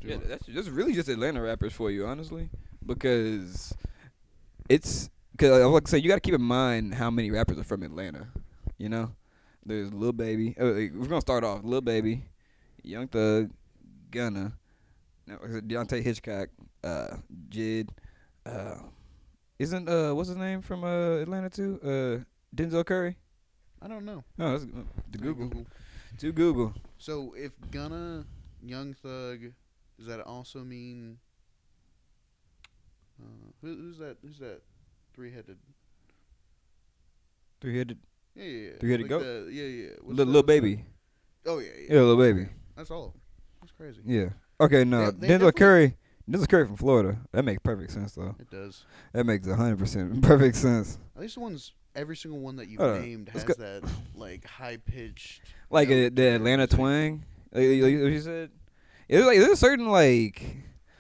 Yeah, that's really just Atlanta rappers for you, honestly, because because I was like to say you got to keep in mind how many rappers are from Atlanta. You know, there's Lil Baby. We're gonna start off Lil Baby, Young Thug, Gunna, Deontay Hitchcock, Jid. Uh, isn't what's his name from Atlanta too? Denzel Curry. I don't know. No, that's to Google. To Google. So if Gunna, Young Thug, does that also mean who's that? Who's that three-headed? Three-headed. Yeah. Three-headed like goat. Yeah. Little Baby. Oh yeah. Yeah, Little Baby. That's all of them. That's crazy. Yeah. Okay, no. Denzel Curry. Denzel Curry from Florida. That makes perfect sense, though. It does. That makes 100% perfect sense. At least the ones, every single one that you named has that like high pitched, like the Atlanta twang. Like you said, it's like there's a certain like.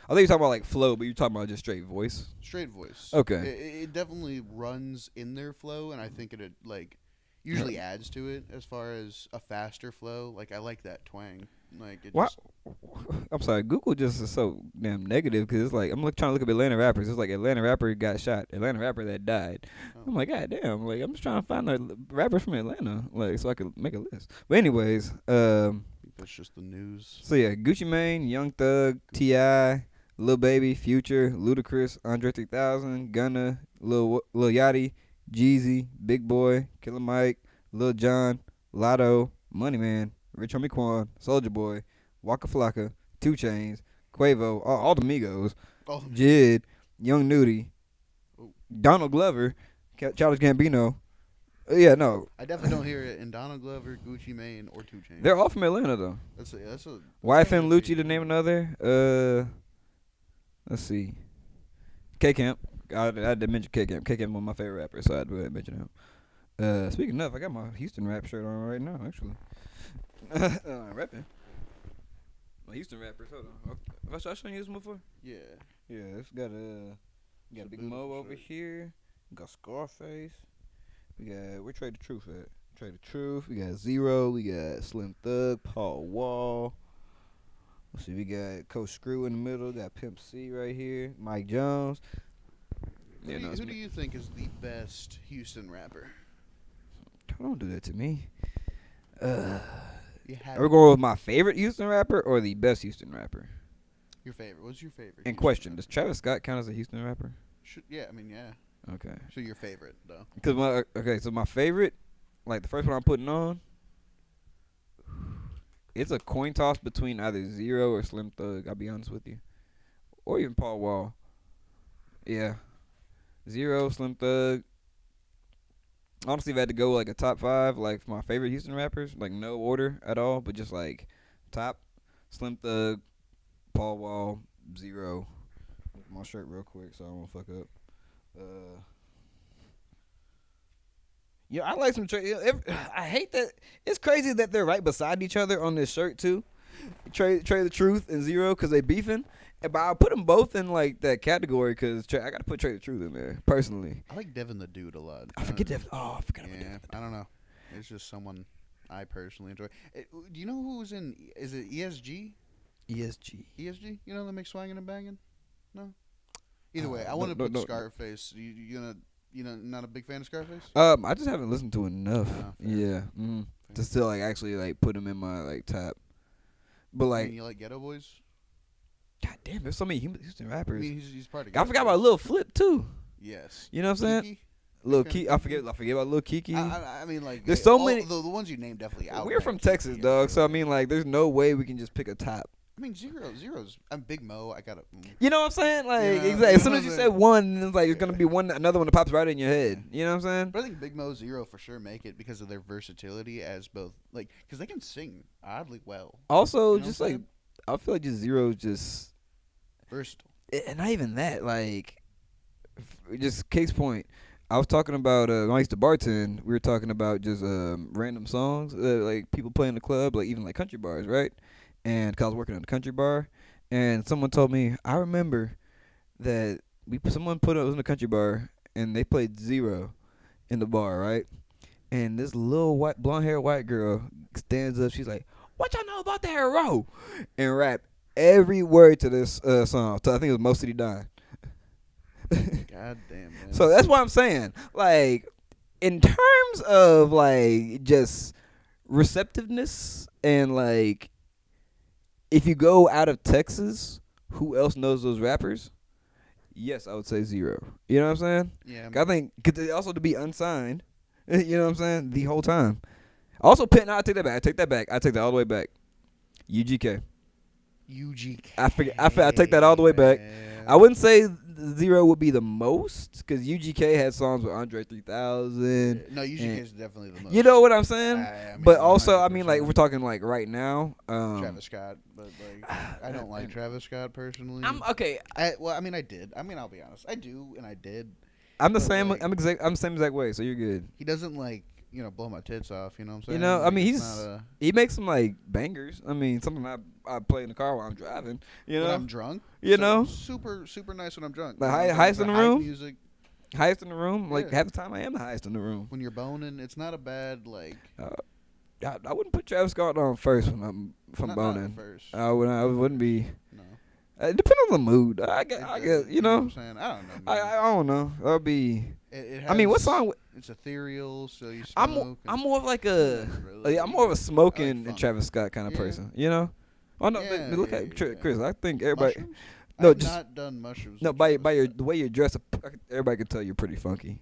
I think you're talking about like flow, but you're talking about just straight voice. Straight voice. Okay. It definitely runs in their flow, and I think it like usually adds to it as far as a faster flow. Like I like that twang. Like it just. I'm sorry, Google just is so damn negative because it's like I'm trying to look up Atlanta rappers. It's like Atlanta rapper got shot, Atlanta rapper that died. Oh. I'm like, God damn! Like I'm just trying to find the rappers from Atlanta, like so I could make a list. But anyways, that's just the news. So yeah, Gucci Mane, Young Thug, T.I., Lil Baby, Future, Ludacris, Andre 3000, Gunna, Lil Yachty, Jeezy, Big Boy, Killer Mike, Lil Jon, Lotto, Money Man, Rich Homie Quan, Soulja Boy, Waka Flocka, 2 Chainz, Quavo, all the Migos, Jid, Young Nudie, Donald Glover, Childish Gambino. Yeah, no. I definitely don't hear it in Donald Glover, Gucci Mane, or 2 Chainz. They're all from Atlanta though. That's a YFN Lucci to name another. Let's see. K Camp. I had to mention K Camp. K Camp one of my favorite rappers, so I had to mention him. Speaking of, I got my Houston rap shirt on right now, actually. Rapping. My Houston rappers. Hold on. Have I shown you this one before? Yeah. Yeah, it's got Big Mo over here. We got Scarface. Where Trade the Truth at? Trade the Truth. We got Zero. We got Slim Thug, Paul Wall. Let's see, we got Coach Screw in the middle. Got Pimp C right here. Mike Jones. Who do you think is the best Houston rapper? Don't do that to me. Are we going with my favorite Houston rapper or the best Houston rapper? Your favorite. What's your favorite? In question, does Travis Scott count as a Houston rapper? Yeah, I mean, yeah. Okay. So your favorite, though? So my favorite, like the first one I'm putting on, it's a coin toss between either Zero or Slim Thug. I'll be honest with you, or even Paul Wall. Yeah, Zero, Slim Thug. Honestly, if I had to go like a top 5, like for my favorite Houston rappers, like no order at all, but just like top, Slim Thug, Paul Wall, Zero. Look at my shirt real quick so I won't fuck up. Yeah, I like some. I hate that it's crazy that they're right beside each other on this shirt too. Trade the Truth and Zero because they beefing. But I put them both in like that category because I got to put Trade the Truth in there personally. I like Devin the Dude a lot. I forget Devin. Oh, I forgot about Devin. I don't know. It's just someone I personally enjoy. Do you know who was in? Is it ESG? ESG. ESG? You know that makes swanging and banging? No. Either way, I want to put Scarface. You not a big fan of Scarface? I just haven't listened to enough. Yeah. To still like actually like put him in my like top. But like, you like Ghetto Boys? God damn, there's so many Houston rappers. I mean, he's part of. I forgot about Lil Flip too. Yes. You know what I'm saying? Lil Kiki. I forget about Lil Kiki. I mean, like, there's so many. The ones you named definitely out. We're from Texas, dog. So I mean, like, there's no way we can just pick a top. I mean, Zero's. I'm Big Mo. I gotta. You know what I'm saying? Like, exactly. As soon as you said one, it's like it's gonna be another one that pops right in your head. You know what I'm saying? But I think Big Mo, Zero for sure make it because of their versatility as both, like, because they can sing oddly well. Also, just like, I feel like just Zero's just versatile. And not even that, like, just case point. I was talking about when I used to bartend. We were talking about just random songs, like people playing the club, like even like country bars, right? And cause I was working at a country bar, and someone told me I remember that someone put us in a country bar and they played Zero in the bar, right? And this little blonde haired white girl stands up. She's like, "What y'all know about the hero?" And rap every word to this song. So I think it was Mostly Dying. God damn, man. So that's what I'm saying. Like, in terms of like just receptiveness and like, if you go out of Texas, who else knows those rappers? Yes, I would say zero. You know what I'm saying? Yeah. 'Cause I think also to be unsigned. You know what I'm saying? The whole time. Also, no, I take that back. I take that all the way back. UGK. UGK. I take that all the way back. I wouldn't say zero would be the most because UGK had songs with Andre 3000. No, UGK is definitely the most. You know what I'm saying? I mean, but also, I mean, like, 100%. we're talking like right now. Travis Scott, but like I don't like Travis Scott personally. I'm okay. I mean, I did. I mean, I'll be honest. I do, and I did. I'm the But, same. like, I'm the same exact way. So you're good. He doesn't like blow my tits off. You know what I'm saying? You know, I Like, mean, it's not a, he makes some like bangers. I mean, something I play in the car while I'm driving. You know, when I'm drunk. You So know? super nice when I'm drunk. The You know what I'm saying? highest in the hype room? Music. highest in the room. Like Yeah. half the time, I am the highest in the room. When you're boning, it's not a bad like. I wouldn't put Travis Scott on first when I'm Not boning. first. I wouldn't be. No. It depends on the mood. I guess you what know. I'm saying? I don't know. Man. I don't know. That'll be. It I mean, what has- song? It's ethereal, so you smoke. I'm more of like a. Really, I'm more of a smoking and funk. Travis Scott kind of Yeah. person. You know. Oh no! Yeah, Look yeah, at yeah. Chris. I think everybody. Mushrooms? No, I've just- not done mushrooms. No, with by Travis the way you're dressed, everybody can tell you're pretty funky.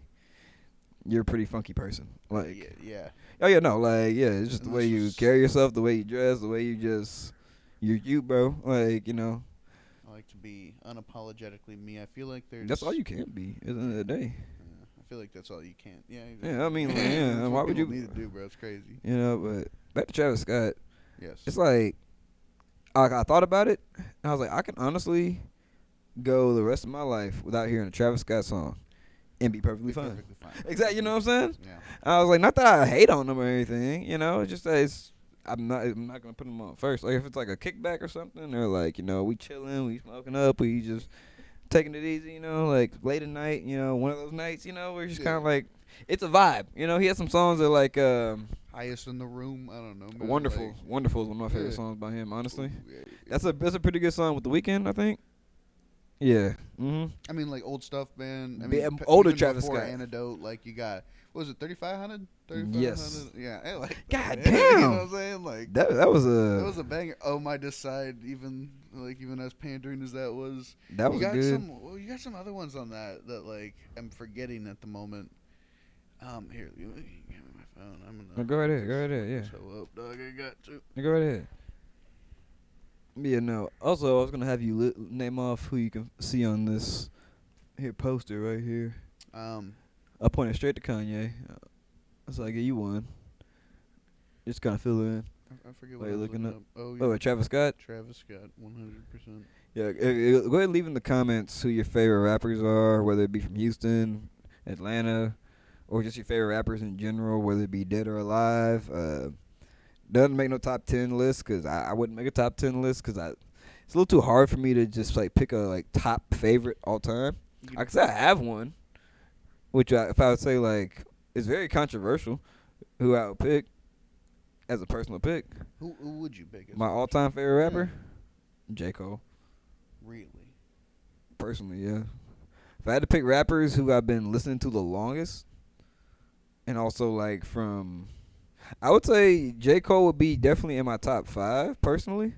You're a pretty funky person. Scott. Like, yeah. oh yeah, no, like yeah, it's just the way Unless you it's- carry yourself, the way you dress, the way you just, you're you, bro. Like, you know, I like to be unapologetically me. I feel like there's. that's all you can be at the end of the day. I feel like that's all you can't. Yeah. Yeah, I mean, like, yeah, That's why what would you? people need to do, bro? It's crazy. You know, but back to Travis Scott, Yes. it's like, I thought about it, and I was like, I can honestly go the rest of my life without hearing a Travis Scott song and be perfectly fine. Perfectly fine. Exactly, you know what I'm saying? Yeah. I was like, not that I hate on them or anything, you know, it's just that I'm not gonna put them on first. Like if it's like a kickback or something, or like, you know, we chilling, we smoking up, we just taking it easy, you know, like late at night, you know, one of those nights, you know, where it's just kind of like, it's a vibe, you know. He has some songs that are like Highest in the room. I don't know. Man. Wonderful. Like, Wonderful is one of my favorite Yeah. songs by him, honestly. yeah. That's a pretty good song with The Weeknd, I think. Yeah. Mhm. I mean, like old stuff, man. I Yeah, mean, older even Travis before Scott. Antidote, like you got, what was it, 3,500? Yes. Yeah. I like God that, damn. You know what I'm saying? Like That was that was a banger. Oh my decide, even as pandering as that was. that was you got good. you got some other ones on that like I'm forgetting at the moment. Here, you give me my phone. I'm gonna. No, go right ahead. Go right ahead. Yeah. So up, dog. I got to. Go right ahead. Yeah, no. Also, I was gonna have you name off who you can see on this here poster right here. I pointed straight to Kanye. So I give you one. Just kind of fill it in. I forget Wait, what I was looking looking up. up. Oh, Oh, yeah. Travis Scott. Travis Scott, 100%. Yeah, go ahead and leave in the comments who your favorite rappers are, whether it be from Houston, Atlanta, or just your favorite rappers in general, whether it be dead or alive. Doesn't make no top 10 list because I wouldn't make a top 10 list because it's a little too hard for me to just like pick a like top favorite all time. I could say I have one, which if I would say like it's very controversial who I would pick as a personal pick. Who would you pick? As My all time favorite rapper, J. Cole. Really? Personally, yeah. If I had to pick rappers who I've been listening to the longest, and also like from, I would say J. Cole would be definitely in my top 5 personally.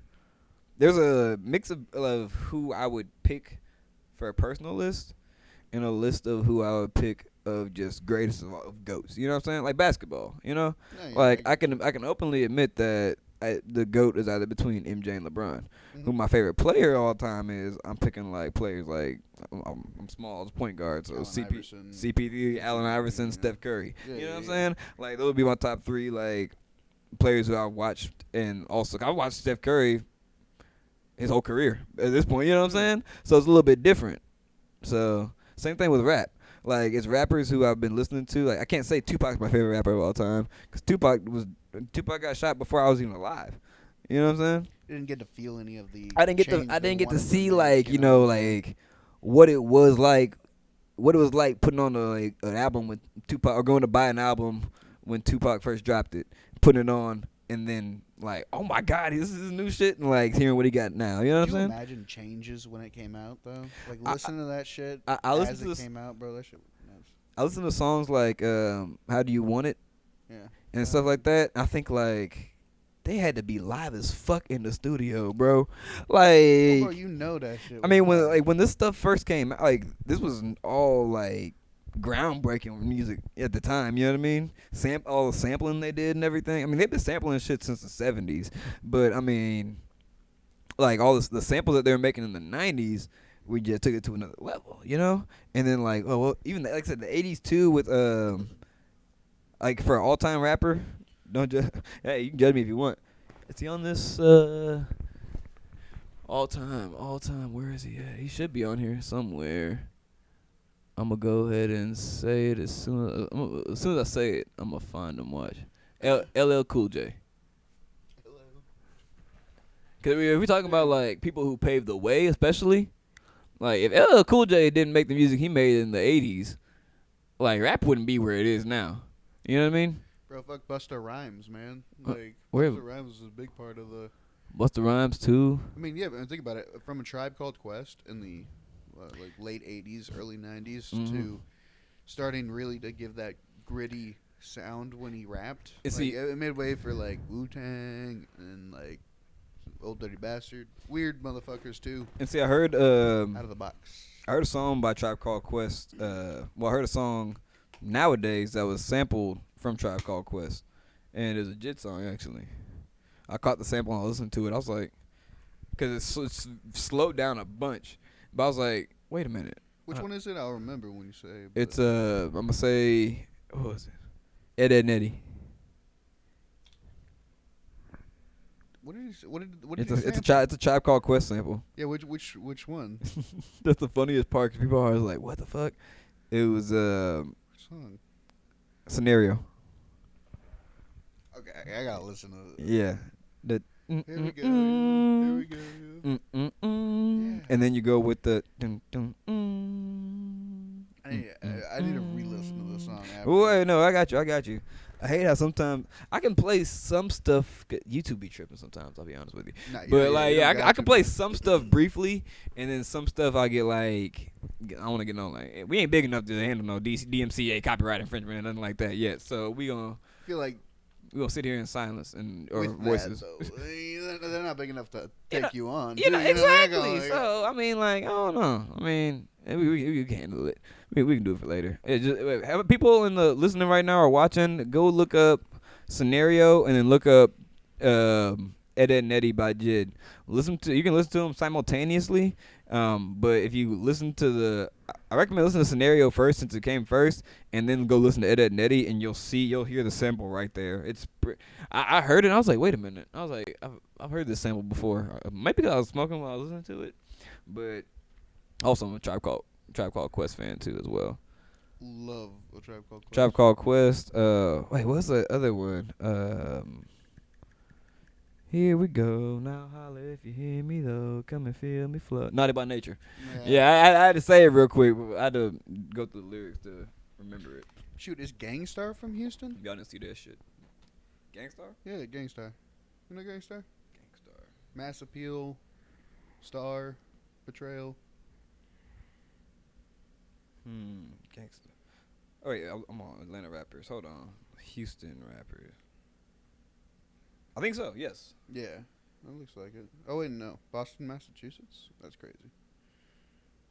There's a mix of who I would pick for a personal list, and a list of who I would pick of just greatest of goats. You know what I'm saying? Like basketball. You know, Yeah, like I can openly admit that the GOAT is either between MJ and LeBron. Who my favorite player of all time is, I'm picking like players like I'm small as point guard, so Allen Iverson. CP3, Allen Iverson, Yeah. Steph Curry. Yeah, You know what I'm yeah. saying? Like those would be my top 3 like players who I watched, and also I watched Steph Curry his whole career at this point. You know what I'm saying? So it's a little bit different. So same thing with rap. Like it's rappers who I've been listening to. Like I can't say Tupac's my favorite rapper of all time because Tupac got shot before I was even alive. You know what I'm saying? You didn't get to feel any of the. I didn't get change to they see wanted to like make, you know like what it was like putting on an album with Tupac, or going to buy an album when Tupac first dropped it, putting it on and then like, oh my god, this is new shit, and like hearing what he got now. You know what Could I'm you saying? imagine changes when it came out though? Like I- listen to that shit I listen as to it this, came out, bro. That shit was nuts. I listen to songs like "How Do You Want It" Yeah. and stuff like that. I think like they had to be live as fuck in the studio, bro. Oh, bro, Like, you know that shit. I was mean, live. when this stuff first came out, like this was all like groundbreaking music at the time. You know what I mean? All the sampling they did and everything. I mean, they've been sampling shit since the '70s, but I mean, like all the samples that they were making in the '90s, we just took it to another level. You know? And then like, oh well, even like I said, the '80s too with like for an all-time rapper. Don't judge. Hey, you can judge me if you want. Is he on this all time? Where is he at? He should be on here somewhere. I'm gonna go ahead and say it as soon as I say it. I'm gonna find him. Watch. LL Cool J. Cause if we talking about like people who paved the way, especially like if LL Cool J didn't make the music he made in the '80s, like rap wouldn't be where it is now. You know what I mean? Bro, fuck Busta Rhymes, man. Like where- Busta Rhymes was a big part of the. Busta Rhymes too. I mean, yeah, but think about it. From a Tribe Called Quest in the like late '80s, early '90s to starting really to give that gritty sound when he rapped. And Like, see- it made way for like Wu-Tang and like Old Dirty Bastard, weird motherfuckers too, And see, I heard out of the box. I heard a song by Tribe Called Quest. Well, I heard a song nowadays that was sampled from Tribe Called Quest, and it's a JIT song actually. I caught the sample and I listened to it. I was like, because it's slowed down a bunch, but I was like, wait a minute. Which one is it? I'll remember when you say. But It's I'm gonna say, what was it? Ed Netty. what did he say? What did It's he a sample? it's a Tribe Called Quest sample. Yeah, which one? That's the funniest part because people are always like, what the fuck? It was Which song? Scenario. Okay, I gotta listen to it. Yeah. The Here we go. Here we go. Yeah. And then you go with the I need to re-listen to the song. After. Wait, no, I got you. I hate how sometimes I can play some stuff. YouTube be tripping sometimes. I'll be honest with you. Nah, But you don't I got can to. play some stuff briefly, and then some stuff I get like I want to get on like we ain't big enough to handle no DMCA copyright infringement or nothing like that yet. So we gonna I feel like sit here in silence and or with voices. that, though, they're not big enough to take you on. You know, too, they're not exactly. gonna, So I mean, like I don't know. I mean, we can handle it. We can do it for later. Have people in the listening right now or watching, go look up Scenario and then look up Ed and Nettie by Jid. You can listen to them simultaneously. But if you listen to I recommend listening to Scenario first since it came first, and then go listen to Ed and Nettie, and you'll hear the sample right there. I heard it, and I was like, wait a minute. I was like, I've heard this sample before. Maybe because I was smoking while I was listening to it, but also I'm a Tribe Called Quest fan too as well. love a Tribe Called Quest. Tribe Called Quest. Wait, what's the other one? Here we go. Now holla if you hear me though. Come and feel me flood. Naughty by Nature. Yeah, I had to say it real quick. But I had to go through the lyrics to remember it. Shoot, is Gangstar from Houston? Y'all didn't see that shit. Gangstar? Yeah, Gangstar. You know Gangstar? Gangstar. Mass Appeal, Star, Betrayal. Gangsta. Oh wait, I'm on Atlanta rappers. Hold on. Houston rappers. I think so. Yes. Yeah, that looks like it. Oh wait, no, Boston, Massachusetts. That's crazy.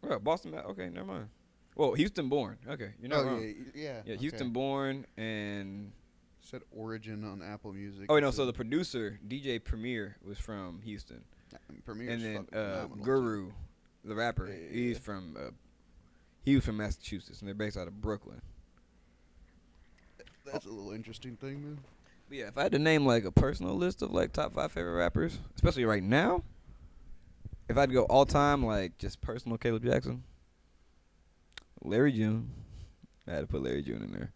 Well, Boston. Okay, never mind. Well, Houston born. Okay, you're not wrong. Yeah. Yeah, Houston born and. Said Origin on Apple Music. Oh wait, no. So the producer DJ Premier was from Houston, Premier's and then fucking phenomenal, Guru, the rapper, Yeah. he was from Massachusetts, and they're based out of Brooklyn. That's a little interesting thing, man. But yeah, if I had to name like a personal list of like top 5 favorite rappers, especially right now, if I had to go all time, like just personal Caleb Jackson, Larry June, I had to put Larry June in there.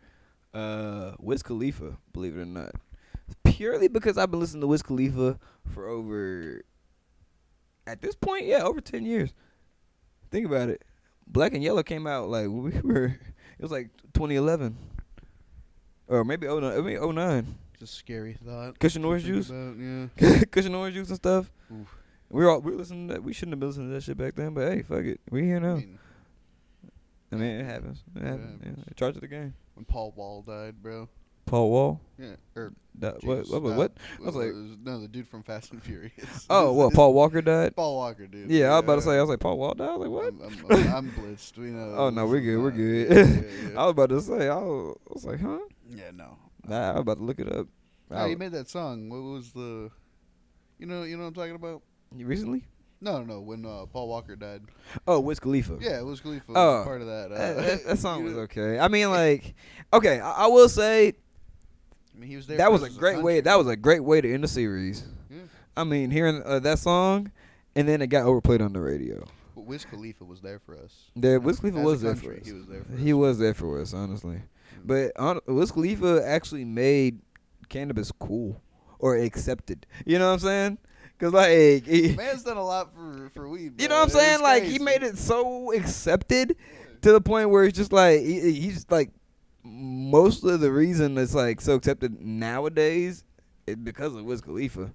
Wiz Khalifa, believe it or not, purely because I've been listening to Wiz Khalifa for over 10 years. Think about it. Black and Yellow came out like it was like 2011. Or maybe 09. a scary thought. Cushion to orange think juice, about, yeah. cushion orange juice and stuff. Oof. We're listening to that. We shouldn't have been listening to that shit back then, but hey, fuck it, we here I now. mean, It happens. It happens. happens. Yeah. Charge of the game. when Paul Wall died, bro. Paul Wall. Yeah. Or What? Jesus, What? I was like, no, the dude from Fast and Furious. oh, what? Paul Walker died. Paul Walker, dude. Yeah, I was about to say. I was like, Paul Wall died. I was like, what? I'm blitzed. We know. Oh no, we're good. We're good. Yeah. I was about to say. I was like, huh? Yeah, no. Nah, I was about to look it up. No, he made that song. What was the? You know what I'm talking about? Recently? No. When Paul Walker died. Oh, Wiz Khalifa. Yeah, it was Khalifa. Oh, Was part of that. That song was okay. I mean, like, okay, I will say I mean, he was there. that for was us a as great way. country. That was a great way to end the series. Yeah. I mean, hearing that song, and then it got overplayed on the radio. But Wiz Khalifa was there for us. Wiz Khalifa As a was there for country, us. he was there for He us. was there for us, honestly. But Wiz Khalifa actually made cannabis cool or accepted. You know what I'm saying? Cause like Man's done a lot for weed. you bro. know what I'm saying? It's Like crazy. he made it so accepted to the point where it's just like he's like most of the reason it's like so accepted nowadays is because of Wiz Khalifa,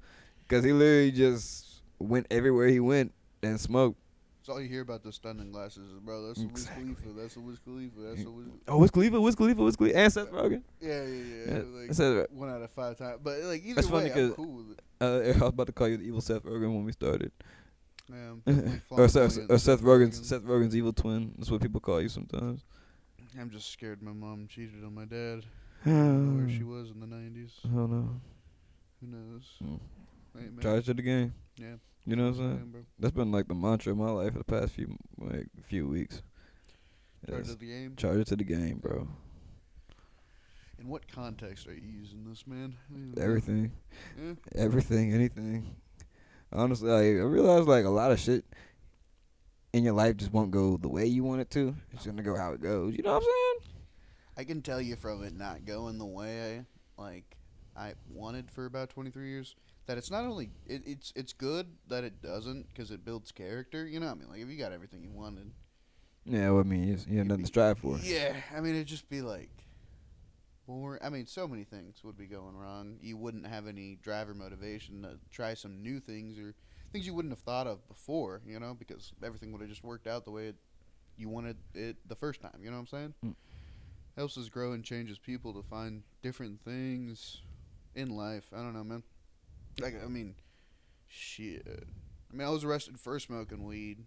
because he literally just went everywhere he went and smoked. That's all you hear about the stunning glasses, bro. That's a Wiz Khalifa. That's a Wiz Khalifa. That's a Wiz. Oh, Wiz Khalifa, and Seth Rogen. Yeah. Yeah, Like that's it. 1 out of 5 times. But like either That's funny way, 'cause I'm cool with it. I was about to call you the evil Seth Rogen when we started. Yeah, I'm definitely or flamboyant Seth Rogen's evil twin. That's what people call you sometimes. I'm just scared my mom cheated on my dad. I don't know where she was in the 90s. I don't know. Who knows? Hey, man. Charge to the game. Yeah. You know what I'm Charge to the saying? game, bro. That's been like the mantra of my life for the past few weeks. Charge Yes. to the game. Charge it to the game, bro. In what context are you using this, man? I don't know. Everything, Yeah. everything, anything. Honestly, like, I realize like a lot of shit in your life just won't go the way you want it to. It's gonna go how it goes. You know what I'm saying? I can tell you from it not going the way I wanted for about 23 years that it's not only it's good that it doesn't because it builds character. You know what I mean? Like if you got everything you wanted. Yeah, well, I mean, you have nothing to strive for. Yeah, I mean it'd just be like boring. I mean so many things would be going wrong. You wouldn't have any drive or motivation to try some new things or things you wouldn't have thought of before. You know, because everything would have just worked out the way you wanted it the first time. You know what I'm saying? Mm. Helps us grow and changes people to find different things in life. I don't know, man. Like, I mean, shit. I mean, I was arrested for smoking weed,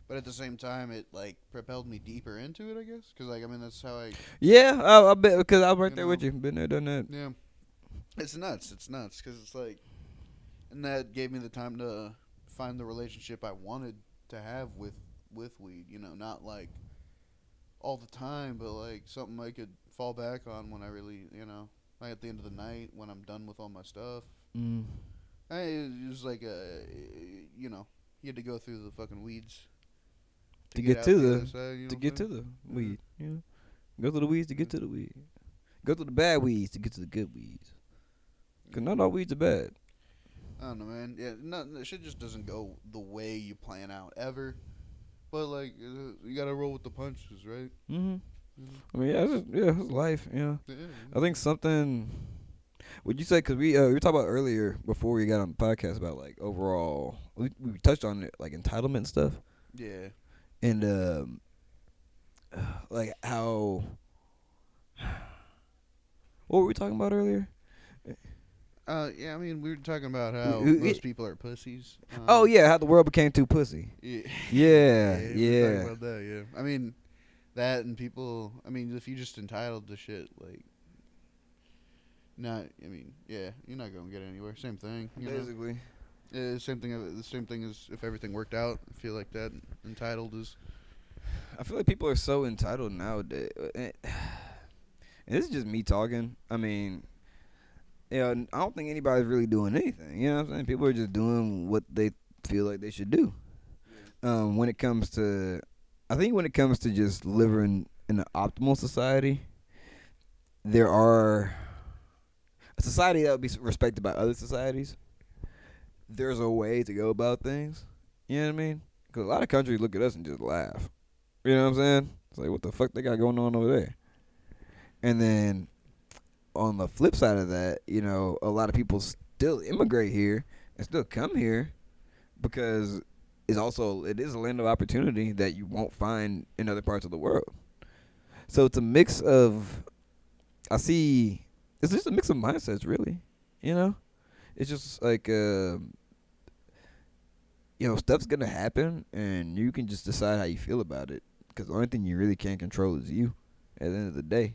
but at the same time, it like propelled me deeper into it. I guess, because like, I mean, that's how I. Yeah, I bet because I'm right You there know. with you. Been there, done that. Yeah, it's nuts. It's nuts because it's like, and that gave me the time to find the relationship I wanted to have with weed. You know, not like all the time, but like something I could fall back on when I really, you know, like at the end of the night when I'm done with all my stuff. Mm. It was like you know, you had to go through the fucking weeds To get out to the the other side, you know to what get I'm to saying? the weed. You know, go through the weeds to get to the weed. Go through the bad weeds to get to the good weeds. Cause not all weeds are bad. I don't know, man. Yeah, no, shit just doesn't go the way you plan out ever. But like, you gotta roll with the punches, right? Mm-hmm. I mean, it's life. Yeah. Yeah. I think something. Would you say? Because we were talking about earlier before we got on the podcast about like overall. We touched on it like entitlement and stuff, Yeah. and like how. What were we talking about earlier? Yeah. I mean, we were talking about how We- most people are pussies. Oh yeah, how the world became too pussy. Yeah. Yeah, we were yeah. talking about that. Yeah. I mean, that and people. I mean, if you just entitled to shit, like. Not. I mean, yeah. You're not gonna get anywhere. Same thing. You know? Basically. Yeah, same thing. The same thing as if everything worked out. I feel like that entitled is. I feel like people are so entitled nowadays. And this is just me talking. I mean, I don't think anybody's really doing anything. You know what I'm saying? People are just doing what they feel like they should do. When it comes to, I think when it comes to just living in an optimal society, there are a society that would be respected by other societies. There's a way to go about things. You know what I mean? Because a lot of countries look at us and just laugh. You know what I'm saying? It's like, what the fuck they got going on over there? And then on the flip side of that, a lot of people still immigrate here and still come here because it is a land of opportunity that you won't find in other parts of the world. So it's a mix of I see it's just a mix of mindsets, really. You know, it's just like stuff's gonna happen, and you can just decide how you feel about it. Because the only thing you really can't control is you. At the end of the day.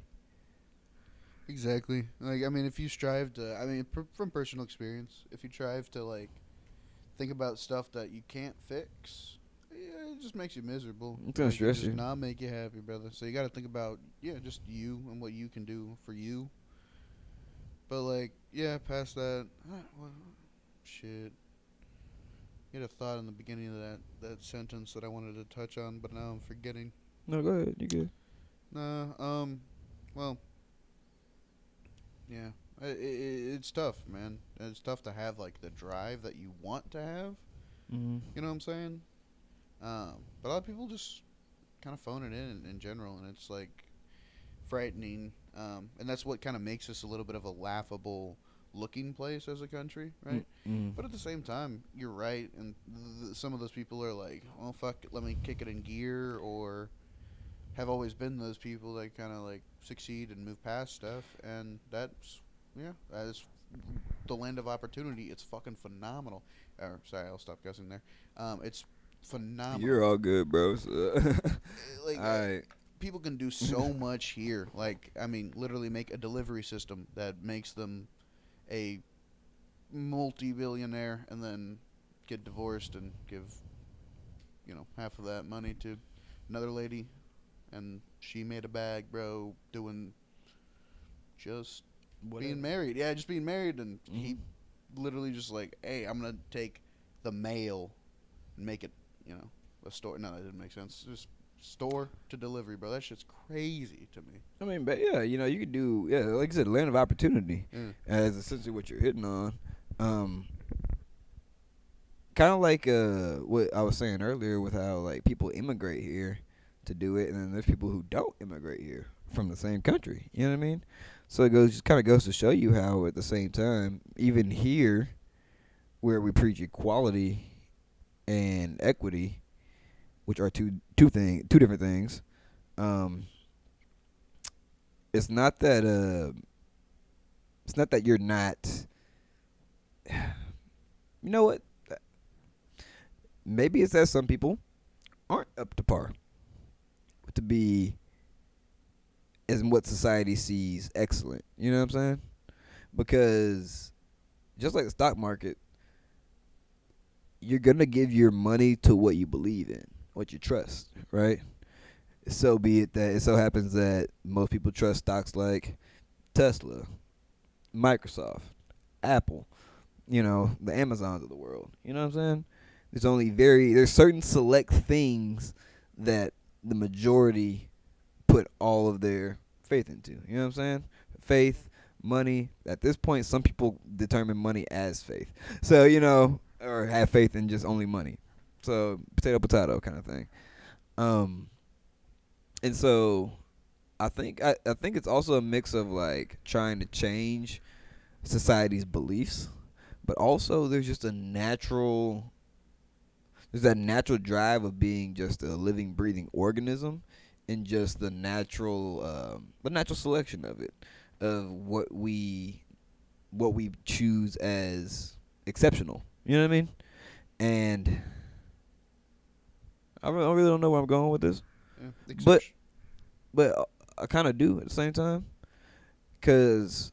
Exactly. Like, I mean, if you strive to, I mean, from personal experience, if you strive to like think about stuff that you can't fix, yeah, it just makes you miserable. It's gonna Like, it stress does you. not make you happy, brother. So you got to think about, yeah, just you and what you can do for you. But like, yeah, past that, well, shit. You had a thought in the beginning of that sentence that I wanted to touch on, but now I'm forgetting. No, go ahead. You good? Nah, well, yeah, it's tough, man. It's tough to have like the drive that you want to have. Mm-hmm. You know what I'm saying? But a lot of people just kind of phone it in general, and it's like frightening. And that's what kind of makes us a little bit of a laughable looking place as a country, right? Mm-hmm. But at the same time, you're right, and some of those people are like, "Well, fuck it, let me kick it in gear," or have always been those people that kind of like succeed and move past stuff, and that's the land of opportunity. It's fucking phenomenal. Sorry, I'll stop guessing there. It's phenomenal. You're all good, bro. So Like, all right. people can do so much here. Like, I mean, literally make a delivery system that makes them a multi-billionaire, and then get divorced and give half of that money to another lady, and she made a bag, bro, doing just being married. Yeah, just being married, and he literally just like, hey, I'm gonna take the mail and make it, a store. No, that didn't make sense. Just store to delivery, bro. That shit's crazy to me. I mean, but yeah, you could do like I said, land of opportunity, as essentially what you're hitting on. Kind of like what I was saying earlier with how like people immigrate here to do it, and then there's people who don't immigrate here from the same country. You know what I mean? So it kind of goes to show you how at the same time, even here, where we preach equality and equity, which are two different things. It's not that you're not. You know what? Maybe it's that some people aren't up to par to be as what society sees excellent. You know what I'm saying? Because just like the stock market, you're gonna give your money to what you believe in, what you trust, right? So be it that it so happens that most people trust stocks like Tesla, Microsoft, Apple, the Amazons of the world. You know what I'm saying? There's certain select things that the majority put all of their faith into. You know what I'm saying? Faith, money. At this point, some people determine money as faith. So, or have faith in just only money. So, potato kind of thing. And so I think it's also a mix of like trying to change society's beliefs, but also there's that natural drive of being just a living, breathing organism, and just the natural selection of it, of what we choose as exceptional. You know what I mean? And I really don't know where I'm going with this, Yeah, but I kind of do at the same time, because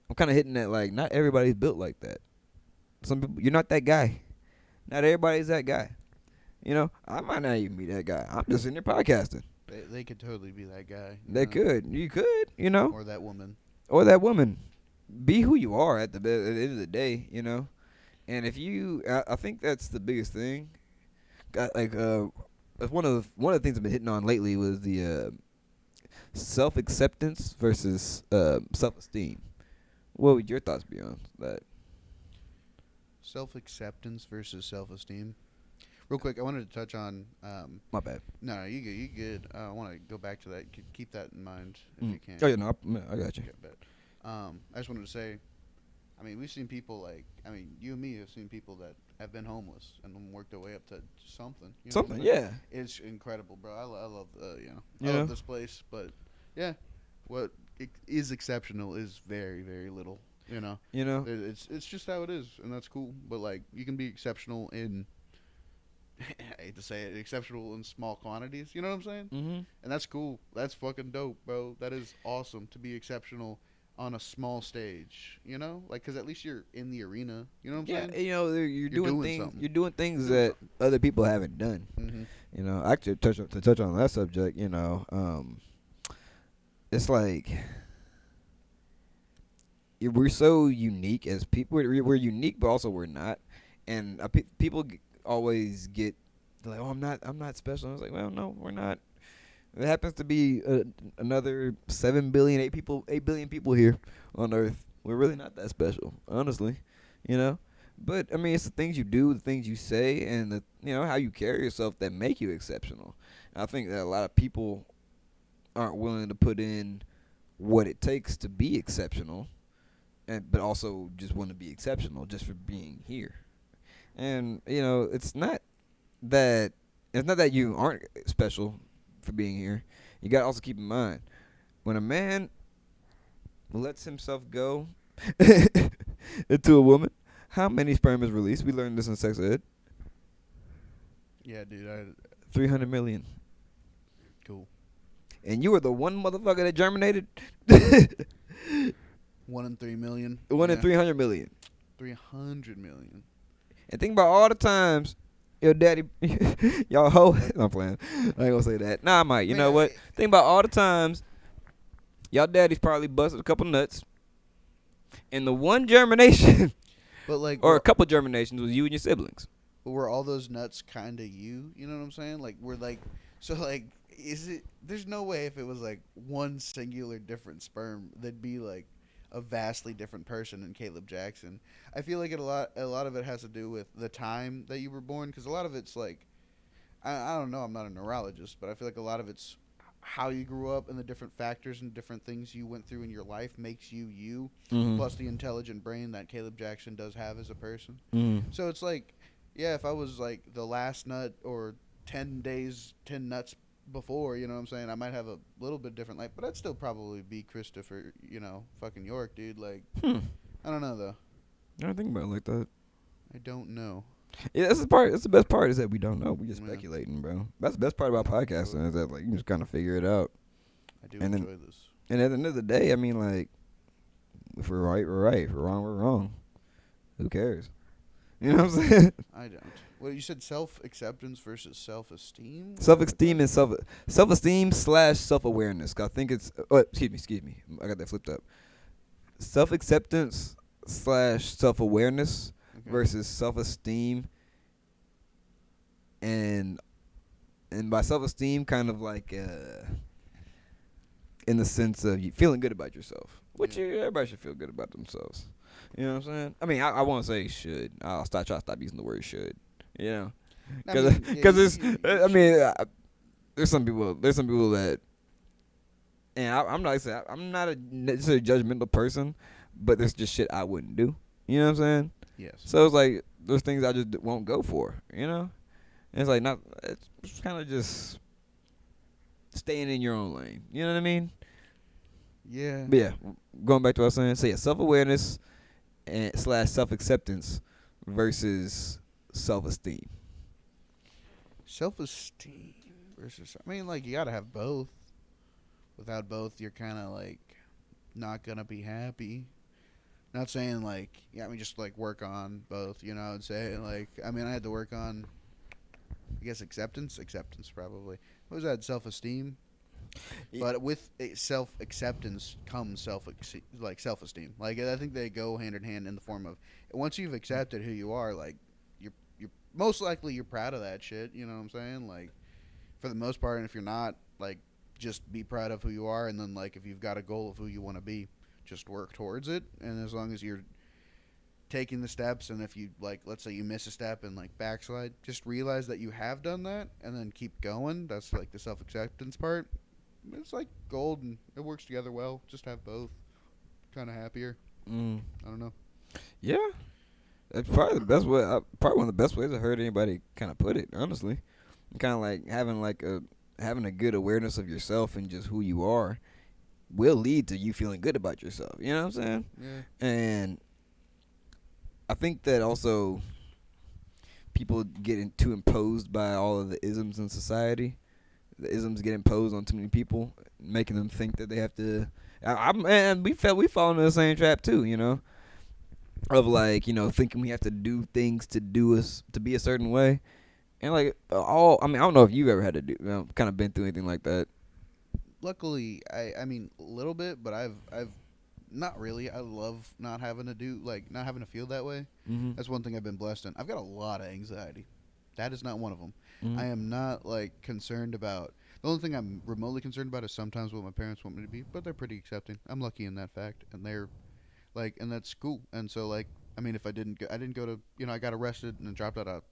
I'm kind of hitting that like not everybody's built like that. Some people, you're not that guy. Not everybody's that guy. I might not even be that guy. I'm just in there podcasting. They could totally be that guy. They could. You could. Or that woman. Or that woman. Be who you are at the end of the day. And if you, I think that's the biggest thing. One of the things I've been hitting on lately was the self acceptance versus self esteem. What would your thoughts be on that? Self acceptance versus self esteem. Real quick, I wanted to touch on. My bad. No, you good. You good. I want to go back to that. Keep that in mind if you can. Oh yeah, no, I got you. Okay, I just wanted to say, I mean, we've seen people like, I mean, you and me have seen people that have been homeless and then worked their way up to something. You know what I'm Something, saying? yeah. It's incredible, bro. I love, You I know, love this place, but yeah, what is exceptional is very, very little. You know, you know, it's just how it is, and that's cool. But like, you can be exceptional in, I hate to say it, exceptional in small quantities. You know what I'm saying? mm-hmm. And that's cool. That's fucking dope, bro. That is awesome to be exceptional on a small stage. You know, like because at least you're in the arena. You know what I'm Yeah, saying? you know, you're You're doing doing things. something. You're doing things Doing that something. other people haven't done. Mm-hmm. You know, actually, to touch on that subject, you know, it's like we're so unique as people. We're unique, but also we're not. And people always get like, "Oh, I'm not special." I was like, "Well, no, we're not." There happens to be another 7 billion, 8 billion people here on Earth. We're really not that special, honestly, you know. But I mean, it's the things you do, the things you say, and the how you carry yourself that make you exceptional. And I think that a lot of people aren't willing to put in what it takes to be exceptional, and but also just want to be exceptional just for being here. And that it's not that you aren't special for being here. You gotta also keep in mind when a man lets himself go into a woman, how many sperm is released? We learned this in sex ed. Yeah, dude. 300 million. Cool. And you were the one motherfucker that germinated. 1 in 3 million. One in Yeah. 300 million. 300 million. And think about all the times your daddy, y'all hoe. I'm playing. I ain't gonna say that. Nah, I might. You know what? Think about all the times y'all daddy's probably busted a couple nuts. And the one germination, But like, or a couple germinations, was you and your siblings. were all those nuts kind of you? You know what I'm saying? Like, we're like, so like, is it? There's no way if it was like one singular different sperm, they'd be like a vastly different person than Caleb Jackson. I feel like a lot of it has to do with the time that you were born, because a lot of it's like, I don't know, I'm not a neurologist, but I feel like a lot of it's how you grew up and the different factors and different things you went through in your life makes you you, Mm-hmm. plus the intelligent brain that Caleb Jackson does have as a person. Mm-hmm. So it's like, yeah, if I was like the last nut or 10 days, 10 nuts before, you know what I'm saying, I might have a little bit different life, but I'd still probably be Christopher, fucking York, dude. Like, I don't know, though. I don't think about it like that. I don't know. Yeah, that's the part. That's the best part is that we don't know. We just Yeah. speculating, bro. That's the best part about podcasting is that like you can just kind of figure it out. I do And then- enjoy this. And at the end of the day, I mean, like, if we're right, we're right. If we're wrong, we're wrong. Who cares? You know what I'm saying? I don't. Well, you said self-acceptance versus self-esteem? Self-esteem and self-esteem / self-awareness. 'Cause I think it's. Oh, excuse me. I got that flipped up. Self-acceptance / self-awareness Okay. versus self-esteem, and by self-esteem, kind of like in the sense of you feeling good about yourself, which Yeah. everybody should feel good about themselves. You know what I'm saying? I mean, I won't say should. I'll try to stop using the word should. You know, I mean, yeah, because it's. you I mean, there's some people that, and I'm not saying I'm not a necessarily judgmental person, but there's just shit I wouldn't do. You know what I'm saying? Yes. So it's like there's things I just won't go for. You know, and it's like not. It's kind of just staying in your own lane. You know what I mean? Yeah. But yeah, going back to what I was saying. So yeah, self-awareness and / self-acceptance versus self-esteem. Self-esteem versus. I mean, like, you gotta have both. Without both, you're kind of like not gonna be happy. Not saying like, yeah, I mean, just like work on both. You know, I'd say like, I mean, I had to work on, I guess, acceptance probably. What was that? Self-esteem. But with self-acceptance comes self-esteem. Like, I think they go hand in hand in the form of once you've accepted who you are, like you're most likely you're proud of that shit. You know what I'm saying? Like, for the most part, and if you're not, like, just be proud of who you are, and then like if you've got a goal of who you want to be, just work towards it. And as long as you're taking the steps, and if you like, let's say you miss a step and like backslide, just realize that you have done that, and then keep going. That's like the self-acceptance part. It's like gold, and it works together well. Just have both. kind of happier. Mm. I don't know. Yeah, that's probably the best way. Probably one of the best ways I heard anybody kind of put it. Honestly, kind of like having a good awareness of yourself and just who you are will lead to you feeling good about yourself. You know what I'm saying? Yeah. And I think that also people get too imposed by all of the isms in society. The isms get imposed on too many people, making them think that they have to. And we fall into the same trap too. You know, of like thinking we have to do things to do us to be a certain way, and like I mean, I don't know if you've ever had to do kind of been through anything like that. Luckily, I mean a little bit, but I've not really. I love not having to do like not having to feel that way. Mm-hmm. That's one thing I've been blessed in. I've got a lot of anxiety. That is not one of them. Mm-hmm. I am not like concerned about. The only thing I'm remotely concerned about is sometimes what my parents want me to be, but they're pretty accepting. I'm lucky in that fact, and they're like, and that's cool. And so like, I mean, if I didn't go to, I got arrested and dropped out of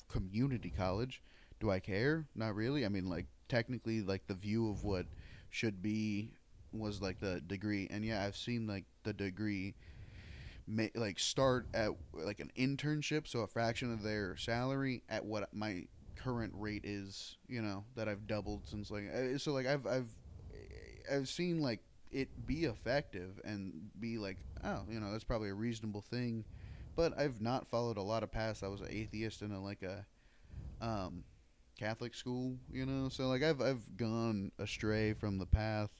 community college. Do I care? Not really. I mean, like technically, like the view of what should be was like the degree, and yeah, I've seen like the degree like start at like an internship, so a fraction of their salary at what my current rate is. That I've doubled since like so like I've seen like it be effective and be like, oh, that's probably a reasonable thing, but I've not followed a lot of paths. I was an atheist in a Catholic school, so like I've gone astray from the path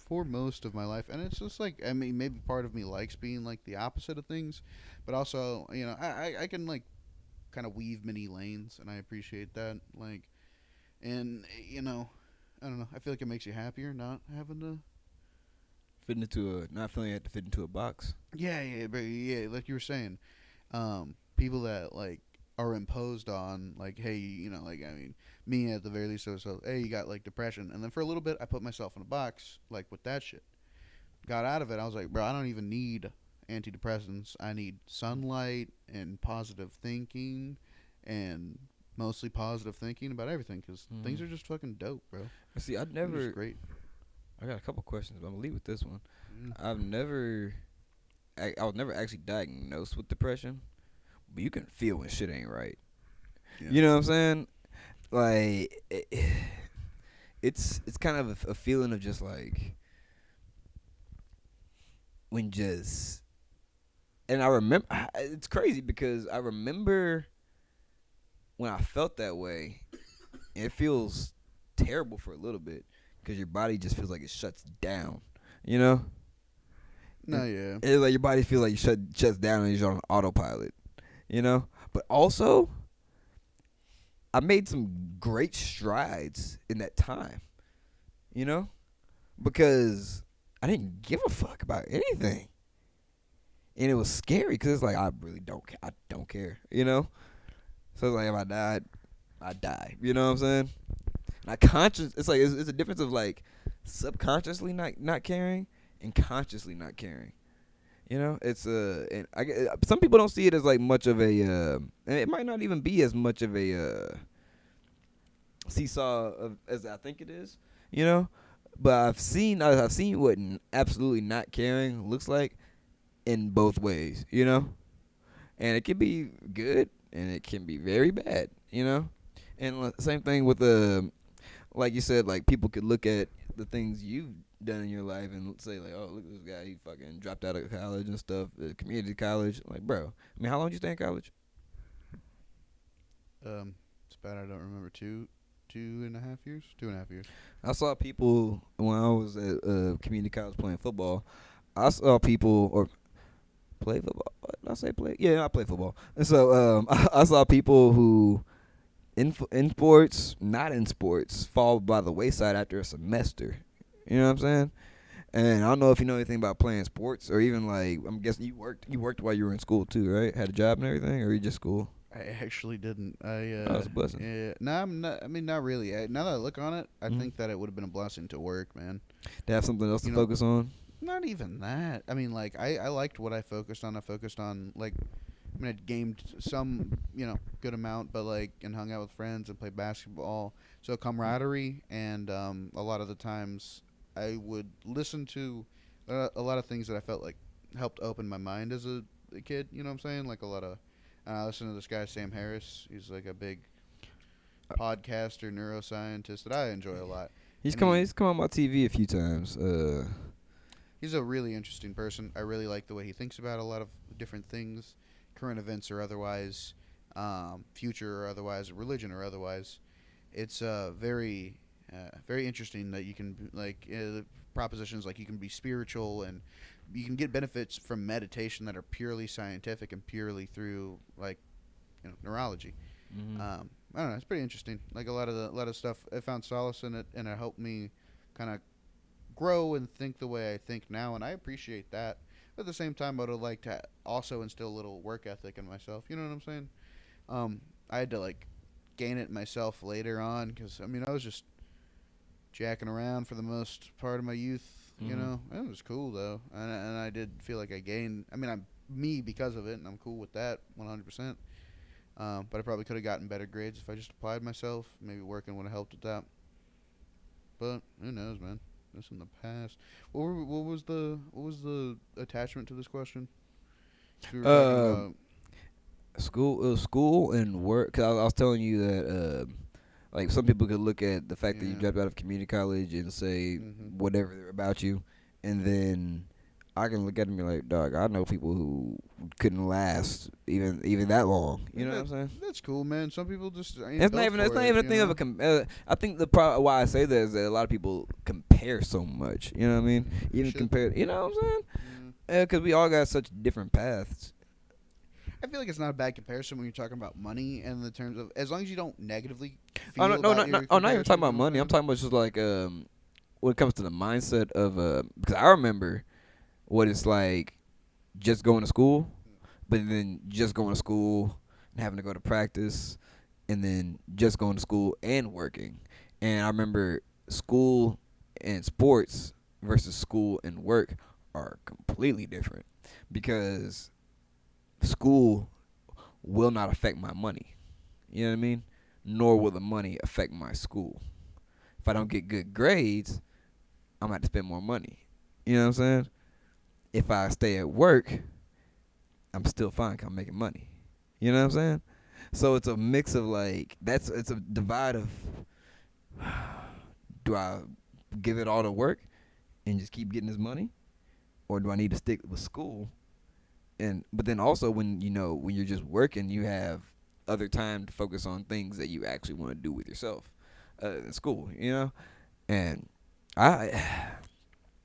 for most of my life, and it's just like, I mean, maybe part of me likes being like the opposite of things, but also I can like kind of weave many lanes, and I appreciate that, like, and I don't know, I feel like it makes you happier not having to Not feeling you have to fit into a box. yeah, but yeah, like you were saying, people that like are imposed on, like, hey, like, I mean, me at the very least, so hey, you got like depression, and then for a little bit I put myself in a box like with that shit. Got out of it, I was like, bro, I don't even need antidepressants. I need sunlight and positive thinking, and mostly positive thinking about everything, because things are just fucking dope, bro. See, Great. I got a couple questions, but I'm gonna leave with this one. Mm. I was never actually diagnosed with depression, but you can feel when shit ain't right. Yeah. You know what I'm saying? Like it's kind of a feeling of just like when just, and I remember it's crazy because I remember when I felt that way. It feels terrible for a little bit because your body just feels like it shuts down. You know? No, yeah. It's like your body feels like it shuts down and you're on autopilot. You know? But also, I made some great strides in that time. You know? Because I didn't give a fuck about anything. And it was scary because it's like, I really don't care. I don't care. You know? So it's like, if I died, I die. You know what I'm saying? It's like, it's a difference of like subconsciously not caring and consciously not caring. You know, it's and some people don't see it as like much of a, and it might not even be as much of a seesaw as I think it is. You know, but I've seen what absolutely not caring looks like in both ways. You know, and it can be good and it can be very bad. You know, and same thing with like you said, like people could look at the things you've done in your life and say like, oh, look at this guy, he fucking dropped out of college and stuff, community college. Like, bro, I mean, how long did you stay in college? It's bad I don't remember. 2.5 years. 2.5 years. I saw people when I was at community college playing football. I saw people or play football. What did I say play? Yeah, I play football. And so I saw people who in sports, not in sports, fall by the wayside after a semester. You know what I'm saying? And I don't know if you know anything about playing sports or even like, I'm guessing you worked while you were in school too, right? Had a job and everything, or you just school? I actually didn't. That's a blessing. Yeah. No, I'm not. I mean, not really. Now that I look on it, I think that it would have been a blessing to work, man. To have something else to focus on. Not even that. I mean, like I liked what I focused on. I focused on like, I mean, I gamed some, good amount, but like, and hung out with friends and played basketball. So camaraderie, and a lot of the times I would listen to a lot of things that I felt like helped open my mind as a kid. You know what I'm saying? Like a lot of. I listen to this guy Sam Harris. He's like a big podcaster, neuroscientist that I enjoy a lot. He's And come on. He's come on my TV a few times. he's a really interesting person. I really like the way he thinks about a lot of different things, current events or otherwise, future or otherwise, religion or otherwise. It's very interesting that you can propositions like you can be spiritual and you can get benefits from meditation that are purely scientific and purely through neurology. Mm-hmm. I don't know. It's pretty interesting. Like a lot of stuff, I found solace in it, and it helped me kind of grow and think the way I think now, and I appreciate that. But at the same time, I would like to also instill a little work ethic in myself. You know what I'm saying? I had to gain it myself later on because I was just jacking around for the most part of my youth. You Mm-hmm. know, it was cool though, and I did feel like I gained. I'm me because of it, and I'm cool with that 100%. But I probably could have gotten better grades if I just applied myself. Maybe working would have helped with that. But who knows, man? This in the past. What was the attachment to this question? We were talking Um, about. school and work. 'Cause I was telling you that like some people could look at the fact that you Yeah. dropped out of community college and say Mhm. whatever about you, and then I can look at them and be like, dog, I know people who couldn't last even that long. You know what I'm saying? That's cool, man. Some people just ain't It's not built even it's for not it, even a you thing of know? a I think the why I say that is that a lot of people compare so much. You know what I mean? You Even should. compare. You know what I'm saying? Yeah. Because we all got such different paths. I feel like it's not a bad comparison when you're talking about money and the terms of as long as you don't negatively Oh feel no, about your oh, not even talking comparison, about you know what money. I'm I'm talking about just when it comes to the mindset of because I remember what it's like just going to school, but then just going to school and having to go to practice, and then just going to school and working. And I remember school and sports versus school and work are completely different because school will not affect my money. You know what I mean? Nor will the money affect my school. If I don't get good grades, I'm gonna have to spend more money. You know what I'm saying? If I stay at work, I'm still fine 'cause I'm making money. You know what I'm saying? So it's a mix of it's a divide of do I give it all to work and just keep getting this money, or do I need to stick with school? And but then also when you're just working, you have other time to focus on things that you actually want to do with yourself in school. And I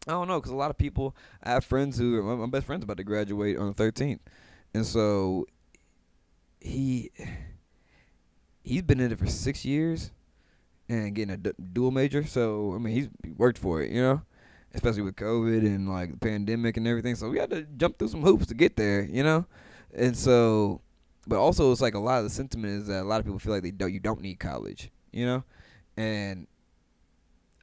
I don't know because a lot of people I have friends who my best friend's about to graduate on the 13th, and so he he's been in it for 6 years and getting a dual major. So I mean he worked for it, especially with COVID and like the pandemic and everything. So we had to jump through some hoops to get there. And so, but also it's like a lot of the sentiment is that a lot of people feel like you don't need college. And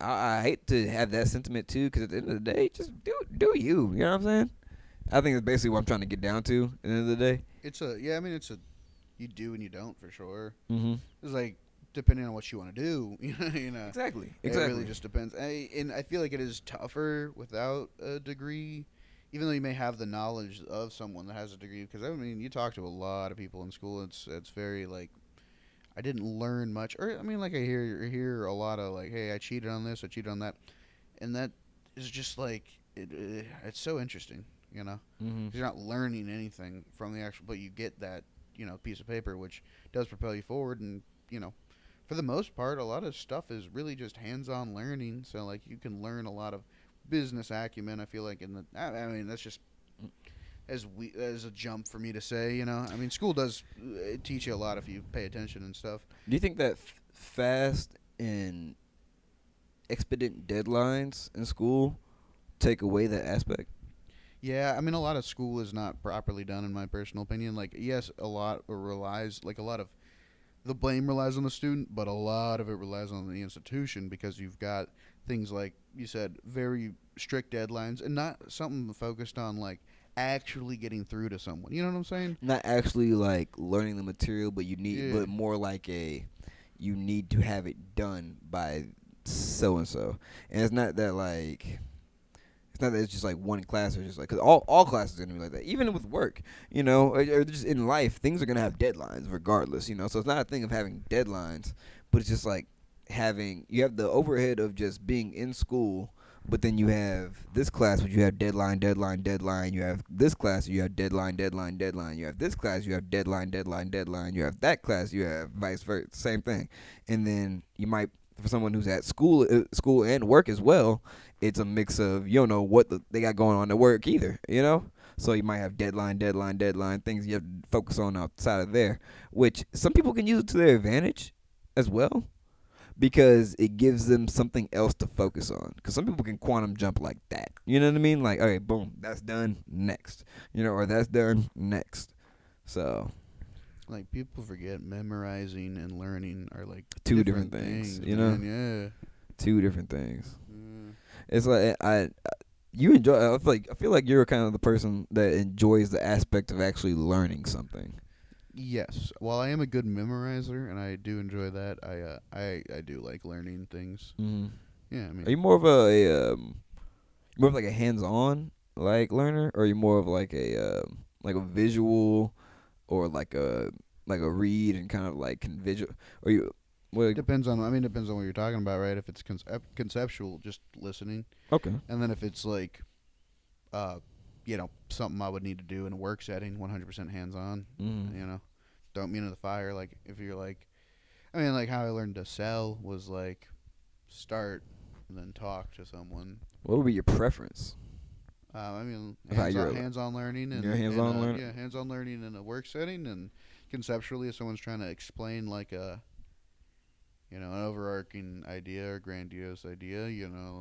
I hate to have that sentiment too, because at the end of the day, just do you. You know what I'm saying? I think it's basically what I'm trying to get down to at the end of the day. it's a you do and you don't for sure. Mm-hmm. It's like depending on what you want to do, Exactly. It really just depends. And I feel like it is tougher without a degree, even though you may have the knowledge of someone that has a degree. Because you talk to a lot of people in school. It's very I didn't learn much, or I hear a lot of hey, I cheated on this, I cheated on that, and that is just it's so interesting, Mm-hmm. 'Cause you're not learning anything from the actual, but you get that piece of paper which does propel you forward, and for the most part, a lot of stuff is really just hands-on learning. So you can learn a lot of business acumen. I feel like that's just as a jump for me to say. School does teach you a lot if you pay attention and stuff. Do you think that fast and expedient deadlines in school take away that aspect? Yeah, a lot of school is not properly done in my personal opinion. Yes, a lot of the blame relies on the student, but a lot of it relies on the institution because you've got things like you said, very strict deadlines, and not something focused on actually getting through to someone. You know what I'm saying? Not actually learning the material, but Yeah. but more you need to have it done by so and so. And it's not not that it's just like one class or just like, because all classes are gonna be like that. Even with work, or just in life, things are gonna have deadlines regardless. So it's not a thing of having deadlines, but it's just like you have the overhead of just being in school. But then you have this class, which you have deadline, deadline, deadline. You have this class, you have deadline, deadline, deadline. You have this class, you have deadline, deadline, deadline. You have that class, you have vice versa, same thing. And then you might, for someone who's at school and work as well, it's a mix of you don't know what they got going on at work either. So you might have deadline, deadline, deadline, things you have to focus on outside of there, which some people can use it to their advantage as well because it gives them something else to focus on. Because some people can quantum jump like that. You know what I mean? Like, okay, boom, that's done, next. Or that's done, next. So, like, people forget memorizing and learning are like two different things. Yeah. Two different things. It's like you enjoy. I feel like you're kind of the person that enjoys the aspect of actually learning something. Yes. While I am a good memorizer and I do enjoy that, I do like learning things. Mm-hmm. Yeah, I mean, are you more of more of like a hands-on like learner, or are you more of like a visual, or like a read and kind of like visual? Or you what? depends on what you're talking about, right? If it's conceptual, just listening, Okay. and then if it's like, something I would need to do in a work setting, 100% hands-on. Mm. Don't mean to the fire. Like if you're like, like how I learned to sell was like, start and then talk to someone. What would be your preference? Hands-on learning and hands-on learning. Yeah, hands-on learning in a work setting, and conceptually, if someone's trying to explain like an overarching idea or grandiose idea,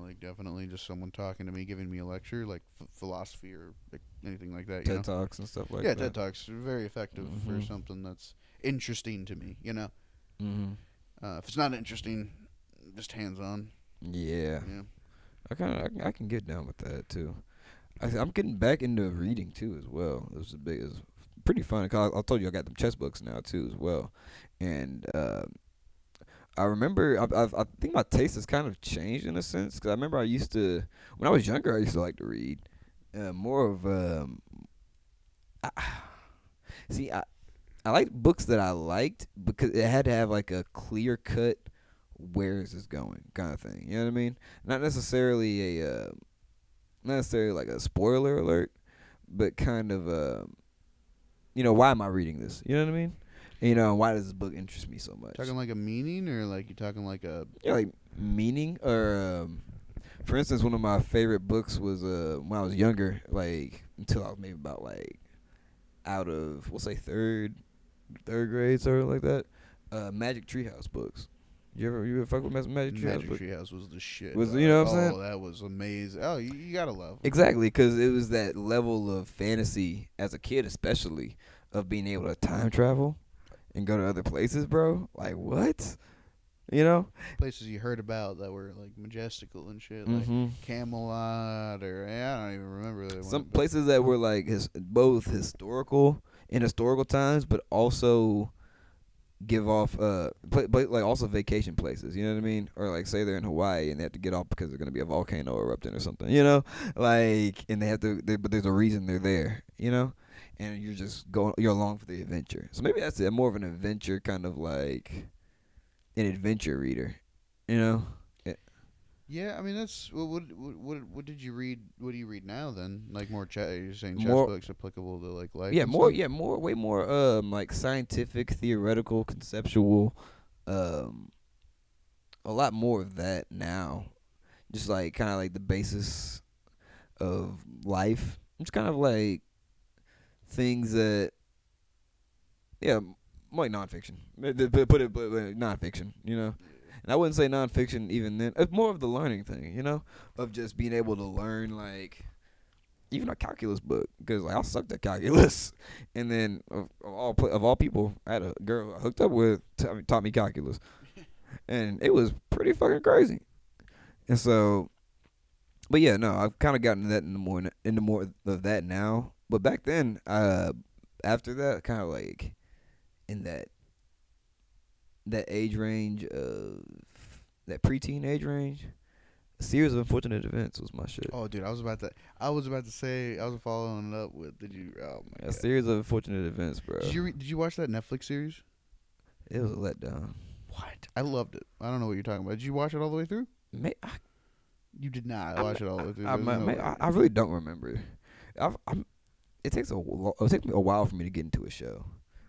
like definitely just someone talking to me, giving me a lecture, like philosophy or like anything like that. TED Talks and stuff like that. Yeah, TED Talks are very effective for something that's interesting to me. Mm-hmm. If it's not interesting, just hands-on. Yeah. Yeah. I can get down with that too. I'm getting back into reading too as well. It's pretty fun. Cause I told you I got them chess books now too as well, and I remember I think my taste has kind of changed in a sense, because I remember when I was younger I used to like to read more of I liked books that I liked because it had to have like a clear cut where is this going kind of thing. You know what I mean? Not necessarily like a spoiler alert, but kind of why am I reading this? You know what I mean? Why does this book interest me so much? Talking like a meaning, or like you talking like a like meaning, or for instance, one of my favorite books was when I was younger, like until I was maybe about like out of we'll say third grade, something like that. Magic Treehouse books. You ever fuck with Magic Treehouse? Magic Treehouse was the shit. Was you know what I'm saying? Oh, that was amazing. Oh, you gotta love it. Exactly, because it was that level of fantasy as a kid, especially of being able to time travel and go to other places, bro. Like what? Places you heard about that were like majestical and shit, like Camelot, or I don't even remember some places that were like both historical in historical times, but also give off like also vacation places. You know what I mean? Or like say they're in Hawaii and they have to get off because there's gonna be a volcano erupting or something. Like, and they have to, but there's a reason they're there. And you're along for the adventure. So maybe that's it. More of an adventure kind of like an adventure reader. Yeah, that's what did you read? What do you read now then? Like more you're saying chess More, books applicable to like life? Yeah, and more. stuff? Yeah, more. Way more. Like scientific, theoretical, conceptual. A lot more of that now. Just like kind of like the basis of life. Just kind of like things that, yeah, more like nonfiction. Put it nonfiction. And I wouldn't say nonfiction even then. It's more of the learning thing, of just being able to learn, like, even a calculus book, because like, I sucked at calculus. And then of all people, I had a girl I hooked up with taught me calculus, and it was pretty fucking crazy. And so, but yeah, no, I've kind of gotten that into more of that now. But back then, after that, kind of like in that age range of that preteen age range, Series of Unfortunate Events was my shit. Oh, dude, I was about to say. I was following it up with. Did you? Oh my A god. series of unfortunate events, bro. Did you watch that Netflix series? It was a letdown. What? I loved it. I don't know what you're talking about. Did you watch it all the way through? May, You did not I, watch it all the way through. I, There's may- no may- way. I really don't remember. I'm, it takes me a while for me to get into a show.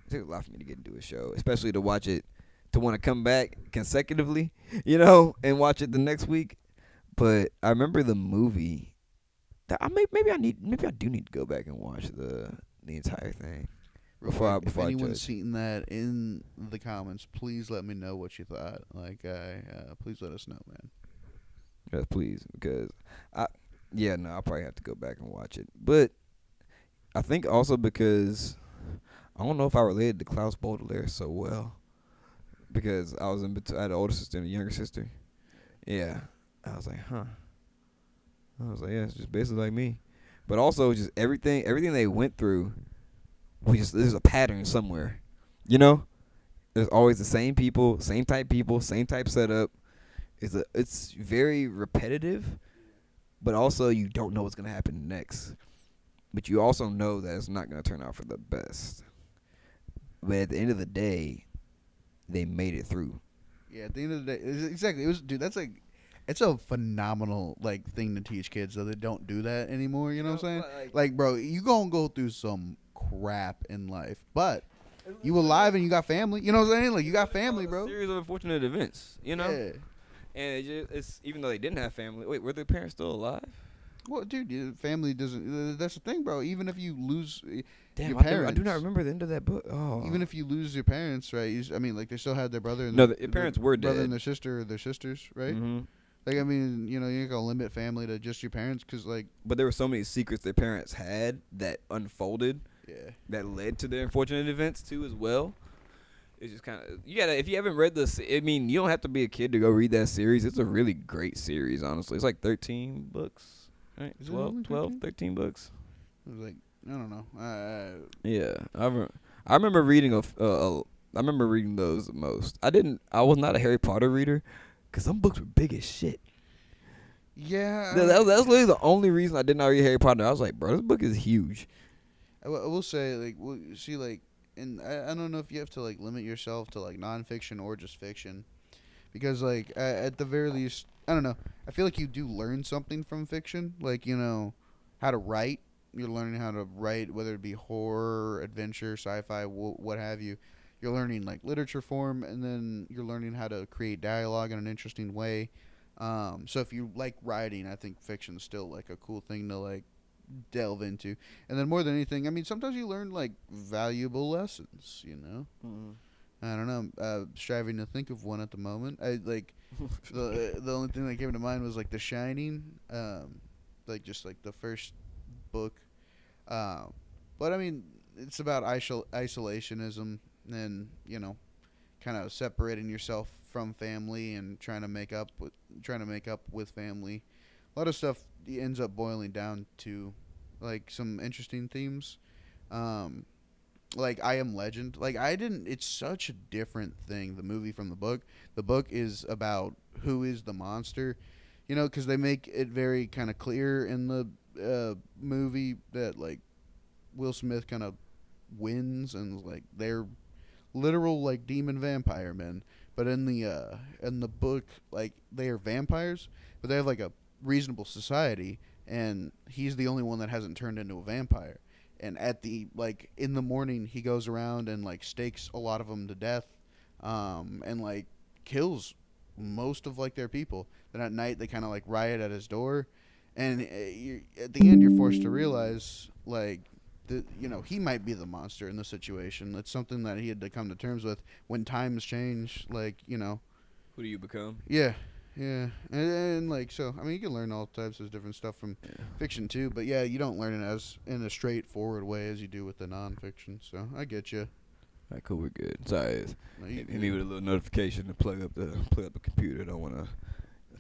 It takes a lot for me to get into a show, especially to watch it, to want to come back consecutively, and watch it the next week. But I remember the movie. Maybe I do need to go back and watch the entire thing before If I anyone's judge. seen that in the comments, please let me know what you thought. Please let us know, man. Yes, please, because I'll probably have to go back and watch it. But I think also because I don't know if I related to Klaus Baudelaire so well, because I was in between. I had an older sister and a younger sister. Yeah, I was like, huh. I was like, yeah, it's just basically like me. But also, just everything they went through, there's a pattern somewhere. There's always the same people, same type setup. It's very repetitive, but also you don't know what's gonna happen next. But you also know that it's not gonna turn out for the best. But at the end of the day, they made it through. Yeah, at the end of the day, exactly. It was, dude. That's like, it's a phenomenal thing to teach kids, so they don't do that anymore. You know what I'm saying? Like, bro, you gonna go through some crap in life, but you alive and you got family. You know what I'm saying? Like, you got family, bro. A series of unfortunate events, Yeah. And it's even though they didn't have family. Wait, were their parents still alive? Well, dude, your family doesn't. That's the thing, bro. Even if you lose Damn, your I parents, do not remember the end of that book. Oh, even if you lose your parents, right? I mean, like, they still had their brother and no, their their parents were brother dead. and their sister, or their sisters, right? Mm-hmm. Like, I mean, you ain't gonna limit family to just your parents, cause like, But there were so many secrets their parents had that unfolded yeah, that led to their unfortunate events too, as well. It's just kind of if you haven't read I mean, you don't have to be a kid to go read that series. It's a really great series, honestly. It's like 13 books, right? Is it 12, only 12, 13? 13 books. I was like, I don't know. Yeah, I remember reading I remember reading those the most. I was not a Harry Potter reader, cause some books were big as shit. Yeah, That's literally the only reason I did not read Harry Potter. I was like, bro, this book is huge. I will say, like, see, like, and I don't know if you have to like limit yourself to like nonfiction or just fiction, because like at the very least, I don't know. I feel like you do learn something from fiction, like how to write. You're learning how to write, whether it be horror, adventure, sci-fi, what have you. You're learning like literature form, and then you're learning how to create dialogue in an interesting way. So if you like writing, I think fiction's still like a cool thing to like delve into. And then more than anything, I mean, sometimes you learn like valuable lessons. I don't know. Striving to think of one at the moment. I like the only thing that came to mind was like The Shining, like just like the first book. But I mean, it's about isolationism and kind of separating yourself from family and trying to make up with family. A lot of stuff ends up boiling down to like some interesting themes. Like I Am Legend. Like it's such a different thing, the movie from the book. The book is about who is the monster, because they make it very kind of clear in the movie that like Will Smith kind of wins and like they're literal like demon vampire men. But in the book, like they are vampires, but they have like a reasonable society, and he's the only one that hasn't turned into a vampire. And in the morning, he goes around and like stakes a lot of them to death, and like kills most of like their people. Then at night they kind of like riot at his door, and at the end you're forced to realize like that he might be the monster in the situation. That's something that he had to come to terms with when times change. Like Who do you become? yeah. Yeah, and like so, I mean, you can learn all types of different stuff from fiction too, but yeah, you don't learn it as in a straightforward way as you do with the nonfiction. So I get you. All right, cool, we're good. Sorry, No, hit me with a little notification to plug up the computer. Don't want a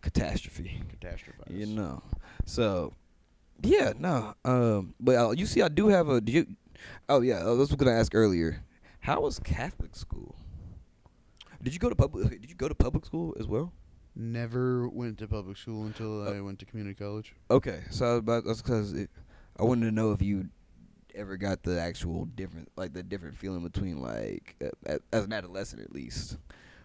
catastrophe. Catastrophize. So yeah, no. But you see, I do have a. Did you? Oh yeah, that's what I was gonna ask earlier. How was Catholic school? Did you go to public school as well? Never went to public school until I went to community college. Okay, so I was about that's because I wanted to know if you ever got the actual different, like the different feeling between like as an adolescent at least.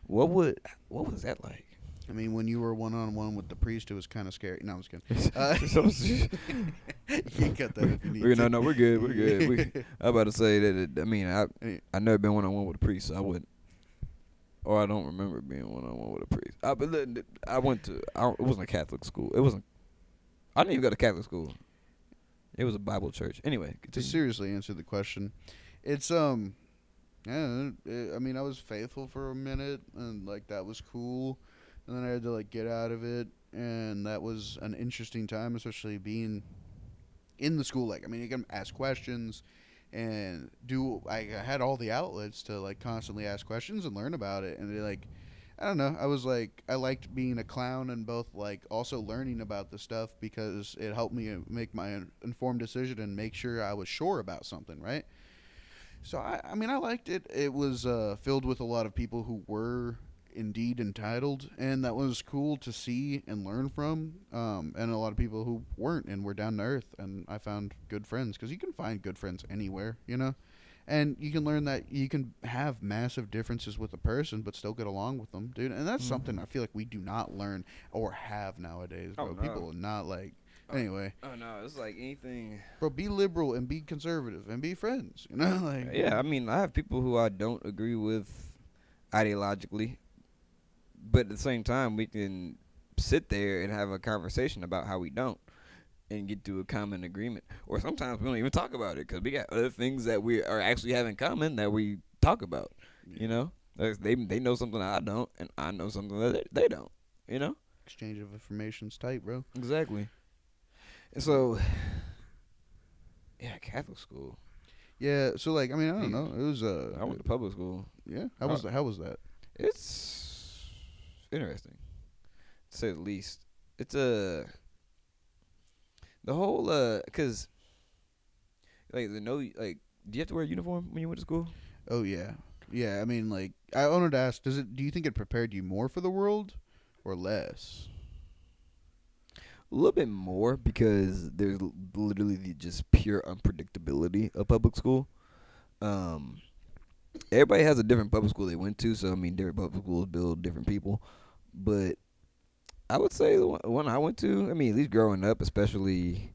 What would what was that like? I mean, when you were one on one with the priest, it was kind of scary. No, I'm just kidding. You can cut that if you need to. No, we're good. We're good. I about to say that. I mean, Hey, I never been one on one with a priest, so I would, or I don't remember being one on one with a priest. But I went to. It wasn't a Catholic school. It wasn't. I didn't even go to Catholic school. It was a Bible church. Anyway, to continue. seriously answer the question, it's yeah. I mean, I was faithful for a minute, and like that was cool, and then I had to like get out of it, and that was an interesting time, especially being in the school. Like, I mean, you can ask questions, and do I had all the outlets to like constantly ask questions and learn about it, and like I don't know. I was like, I liked being a clown and both like also learning about the stuff because it helped me make my informed decision and make sure I was sure about something, right? So I mean, I liked it. It was filled with a lot of people who were indeed entitled, and that was cool to see and learn from. And a lot of people who weren't and were down to earth, and I found good friends because you can find good friends anywhere, you know. And you can learn that you can have massive differences with a person, but still get along with them, dude. And that's something I feel like we do not learn or have nowadays, bro. Oh no. People are not like. Anyway, Oh no, it's like anything. bro, be liberal and be conservative and be friends. You know, like Yeah, I mean, I have people who I don't agree with ideologically, but at the same time, we can sit there and have a conversation about how we don't and get to a common agreement. Or sometimes we don't even talk about it because we got other things that we are actually have in common that we talk about. You know, like they know something I don't, and I know something that they don't. You know, exchange of information's tight, bro. exactly. And so, yeah, Catholic school. Yeah, so like I mean I don't know. It was I went to public school. yeah. How was that? It's interesting, to say the least. It's the whole cause like the no like do you have to wear a uniform when you went to school? Oh yeah, yeah. I mean like I wanted to ask, do you think it prepared you more for the world or less? A little bit more because there's literally just pure unpredictability of public school. Um, Everybody has a different public school they went to, so I mean, different public schools build different people. But I would say the one I went to, I mean, at least growing up, especially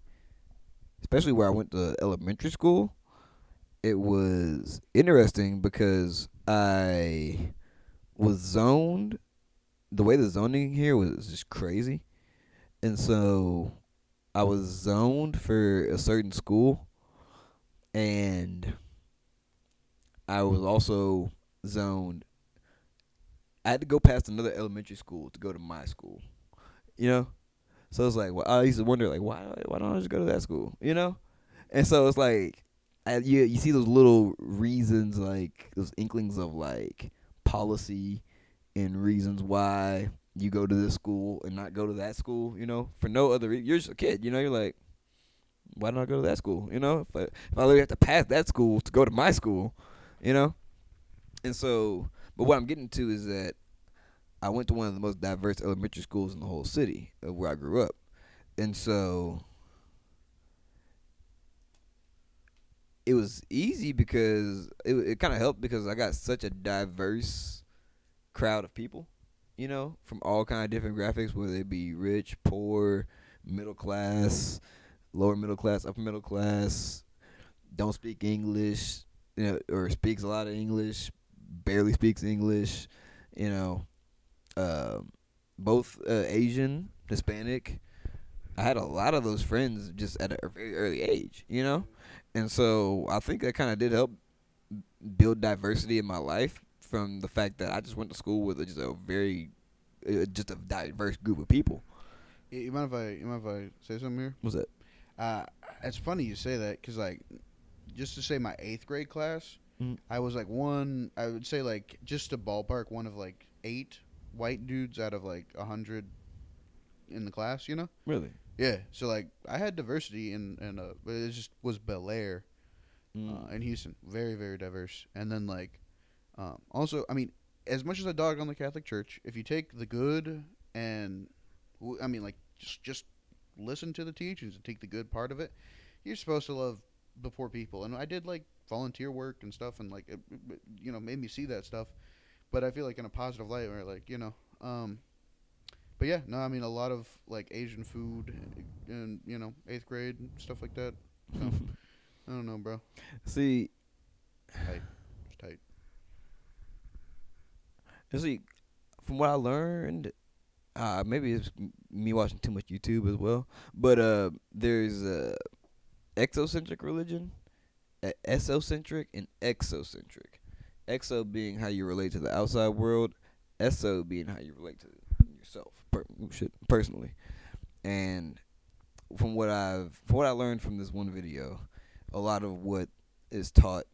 where I went to elementary school, it was interesting because I was zoned. The way the zoning here was just crazy, and so I was zoned for a certain school, and I was also zoned. I had to go past another elementary school to go to my school. You know, so it's like, well, I used to wonder, like, why don't I just go to that school? You know, and so it's like, you see those little reasons, like those inklings of like policy and reasons why you go to this school and not go to that school. You know, for no other reason. You're just a kid. You know, you're like, why don't I go to that school? You know, if I literally have to pass that school to go to my school, you know? And so, but what I'm getting to is that I went to one of the most diverse elementary schools in the whole city of where I grew up. And so it was easy because it kind of helped because I got such a diverse crowd of people, you know, from all kind of different graphics, whether it be rich, poor, middle class, lower middle class, upper middle class, don't speak English, you know, or speaks a lot of English, barely speaks English, you know, both Asian, Hispanic. I had a lot of those friends just at a very early age, you know, and so I think that kind of did help build diversity in my life from the fact that I just went to school with just a very, just a diverse group of people. You mind if I say something here? What's that? Uh, it's funny you say that because like, just to say my 8th grade class, I was like I would say like just a ballpark one of like 8 white dudes out of like 100 in the class, you know? Really? Yeah. So like I had diversity but it just was Bel Air, in Houston, very very diverse. And then like, also I mean, as much as I dog on the Catholic Church, if you take the good and I mean, like just listen to the teachings and take the good part of it. You're supposed to love the poor people, and I did like volunteer work and stuff, and like made me see that stuff. But I feel like in a positive light, where like but yeah, no, I mean a lot of like Asian food and eighth grade and stuff like that. So I don't know, bro. See, Tight, it's tight. see, from what I learned, maybe it's me watching too much YouTube as well. But there's exocentric religion, esocentric, and exocentric. Exo being how you relate to the outside world, eso being how you relate to yourself personally. And from what I learned from this one video, a lot of what is taught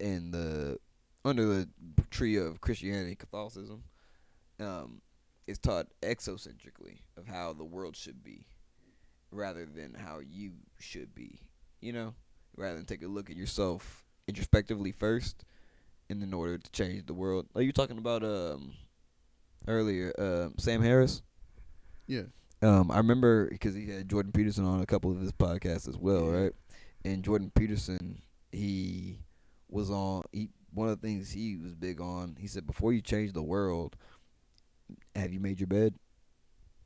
in the under the tree of Christianity, Catholicism, is taught exocentrically of how the world should be, rather than how you should be. You know, rather than take a look at yourself introspectively first, and in order to change the world. Are you talking about earlier Sam Harris? Yeah. I remember because he had Jordan Peterson on a couple of his podcasts as well, right? And Jordan Peterson, he was on. One of the things he was big on. He said, before you change the world, have you made your bed?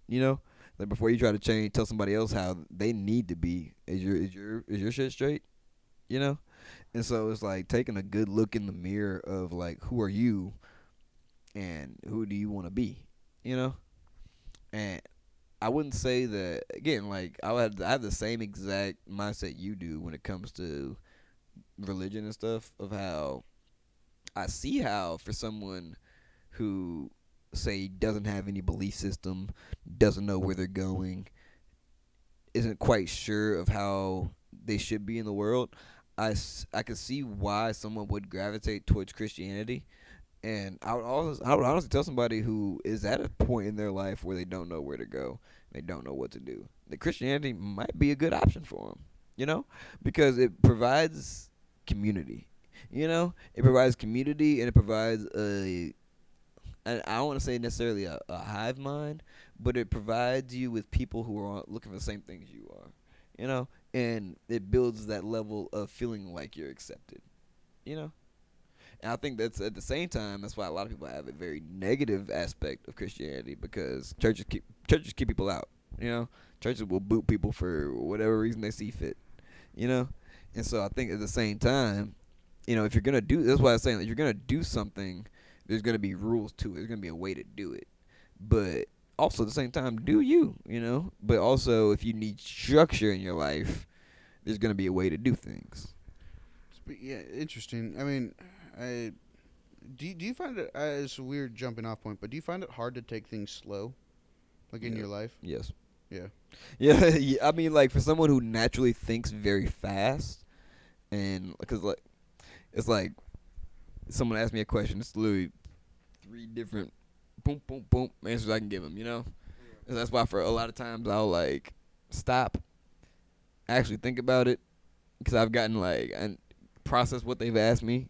You know, like before you try to tell somebody else how they need to be. Is your shit straight? You know, and so it's like taking a good look in the mirror of like, who are you, and who do you want to be? You know, and I wouldn't say that again. Like I have the same exact mindset you do when it comes to religion and stuff. Of how I see how for someone who say doesn't have any belief system, doesn't know where they're going, isn't quite sure of how they should be in the world, I could see why someone would gravitate towards Christianity. And I would honestly tell somebody who is at a point in their life where they don't know where to go, they don't know what to do, that Christianity might be a good option for them, you know, because it provides community. You know, it provides community, and it provides I don't want to say necessarily a hive mind, but it provides you with people who are looking for the same things you are, you know, and it builds that level of feeling like you're accepted, you know. And I think that's at the same time that's why a lot of people have a very negative aspect of Christianity, because churches keep people out, you know. Churches will boot people for whatever reason they see fit, you know. And so I think at the same time, you know, if you're gonna do, that's why I'm saying, if you're gonna do something, there's gonna be rules to it. There's gonna be a way to do it, but also at the same time, do you know? But also, if you need structure in your life, there's gonna be a way to do things. Yeah, interesting. I mean, I do you find it it's a weird jumping off point, but do you find it hard to take things slow, like in Yeah. your life? Yes. Yeah. Yeah, yeah. I mean, like for someone who naturally thinks very fast, and because like it's like someone asked me a question, it's literally 3 different boom, boom, boom answers I can give them. You know, and that's why for a lot of times I'll like stop, actually think about it, because I've gotten like and process what they've asked me,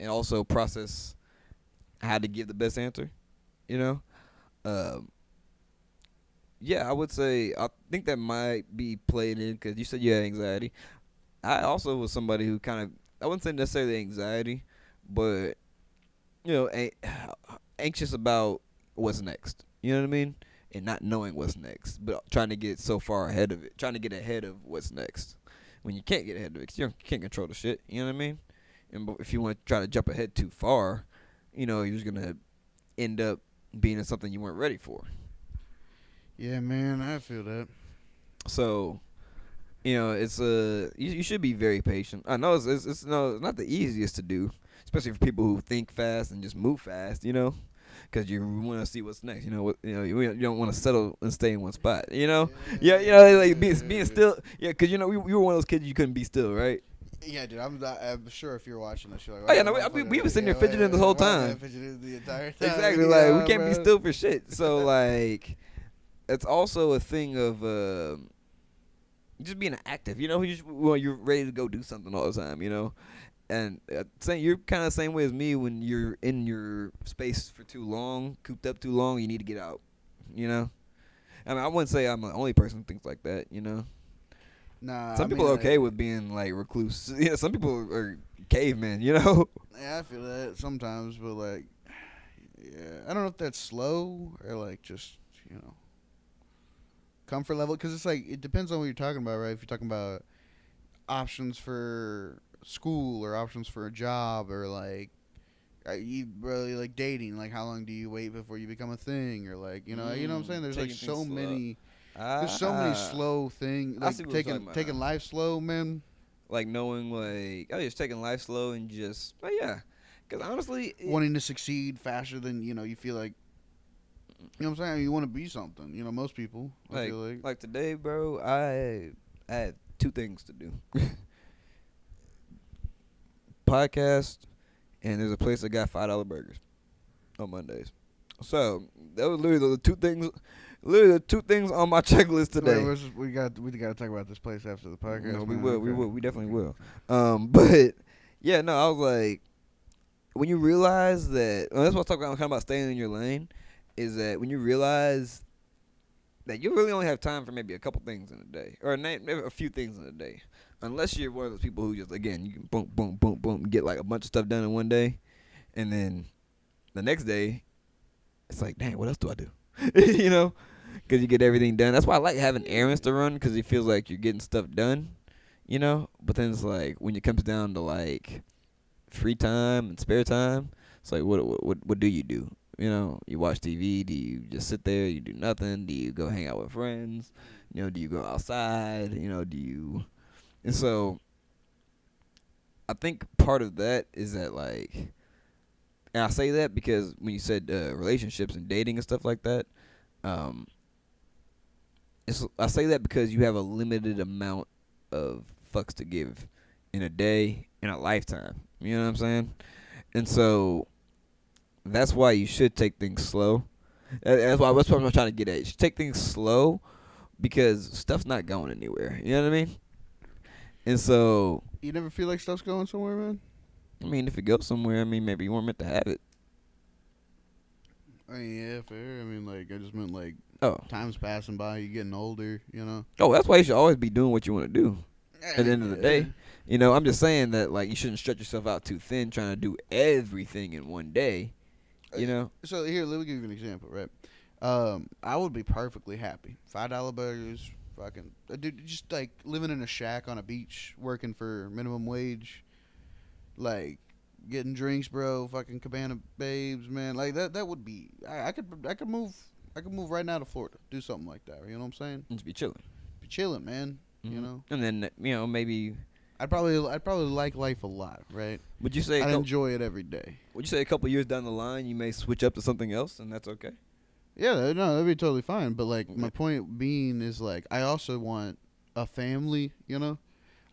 and also process how to give the best answer. You know, um, yeah, I would say I think that might be played in because you said you had anxiety. I also was somebody who kind of, I wouldn't say necessarily anxiety, but anxious about what's next. You know what I mean? And not knowing what's next, but trying to get so far ahead of it, trying to get ahead of what's next. When you can't get ahead of it, 'cause you can't control the shit. You know what I mean? And if you want to try to jump ahead too far, you're just gonna end up being in something you weren't ready for. Yeah, man, I feel that. So, it's you should be very patient. I know it's no, it's not the easiest to do, especially for people who think fast and just move fast. Because you want to see what's next. You don't want to settle and stay in one spot. Yeah, like being still. Yeah, because we were one of those kids you couldn't be still, right? Yeah, dude, I'm sure if you're watching this, you're like, Oh yeah, no, we was sitting there fidgeting the whole time. Fidgeting the entire time. Exactly, like we can't be still for shit. So like, it's also a thing of just being active. You're ready to go do something all the time. And you're kind of the same way as me when you're in your space for too long, cooped up too long. You need to get out. you know. I mean, I wouldn't say I'm the only person who thinks like that, you know. Nah, Some I people mean, are okay with being like recluse. Yeah, some people are cavemen, you know. yeah, I feel that sometimes, but like, yeah, I don't know if that's slow or like just you know comfort level because it's like it depends on what you're talking about, right? If you're talking about options for school or options for a job or like you really like dating, like how long do you wait before you become a thing or like you know what I'm saying? There's like Taking things so slow. many. There's so many Ah, slow things, I see like what you're talking taking about. life slow, man. Like knowing, like, oh, just taking life slow and just, oh yeah, because honestly, Wanting to succeed faster than you feel like you know what I'm saying. You want to be something. Most people. I like, feel like. like today, bro, I had two things to do: podcast, and there's a place that got $5 burgers on Mondays. So that was literally the two things, literally the two things on my checklist today. We got to talk about this place after the No, podcast, we man. will, we Okay. will, we definitely Okay. will. But yeah, no, I was like, when you realize that, well, that's what I'm talking about, kind of about staying in your lane, is that when you realize that you really only have time for maybe a couple things in a day, or maybe a few things in a day, unless you're one of those people who just, again, you can boom, boom, boom, boom, get like a bunch of stuff done in one day, and then the next day, it's like, dang, what else do I do? You know, because you get everything done. That's why I like having errands to run, because it feels like you're getting stuff done, you know. But then it's like when it comes down to like free time and spare time, it's like what do you do? You know, you watch TV. Do you just sit there? You do nothing? Do you go hang out with friends? You know, do you go outside? You know, do you? And so I think part of that is that like, and I say that because when you said relationships and dating and stuff like that, um, I say that because you have a limited amount of fucks to give in a day, in a lifetime. You know what I'm saying? And so that's why you should take things slow. That's what I'm trying to get at. You should take things slow because stuff's not going anywhere. You know what I mean? And so, You never feel like stuff's going somewhere, man. I mean, if it goes somewhere, I mean, maybe you weren't meant to have it. I mean, yeah, fair. I mean, like I just meant like Oh, time's passing by. You getting older, you know. oh, that's why you should always be doing what you want to do. I At the mean, end of the yeah. day, you know, I'm just saying that like you shouldn't stretch yourself out too thin trying to do everything in one day. You know, So here, let me give you an example, right? I would be perfectly happy. $5 burgers, fucking, dude, just like living in a shack on a beach, working for minimum wage, like getting drinks, bro. Fucking cabana babes, man. Like that. That would be. I could move. I could move right now to Florida. Do something like that. You know what I'm saying? and just be chilling. Be chilling, man. You know. And then maybe I'd probably like life a lot, right? would you say I'd enjoy it every day. would you say a couple years down the line you may switch up to something else and that's okay? Yeah, no, that'd be totally fine. But like, Okay. my point being is like, I also want a family. You know,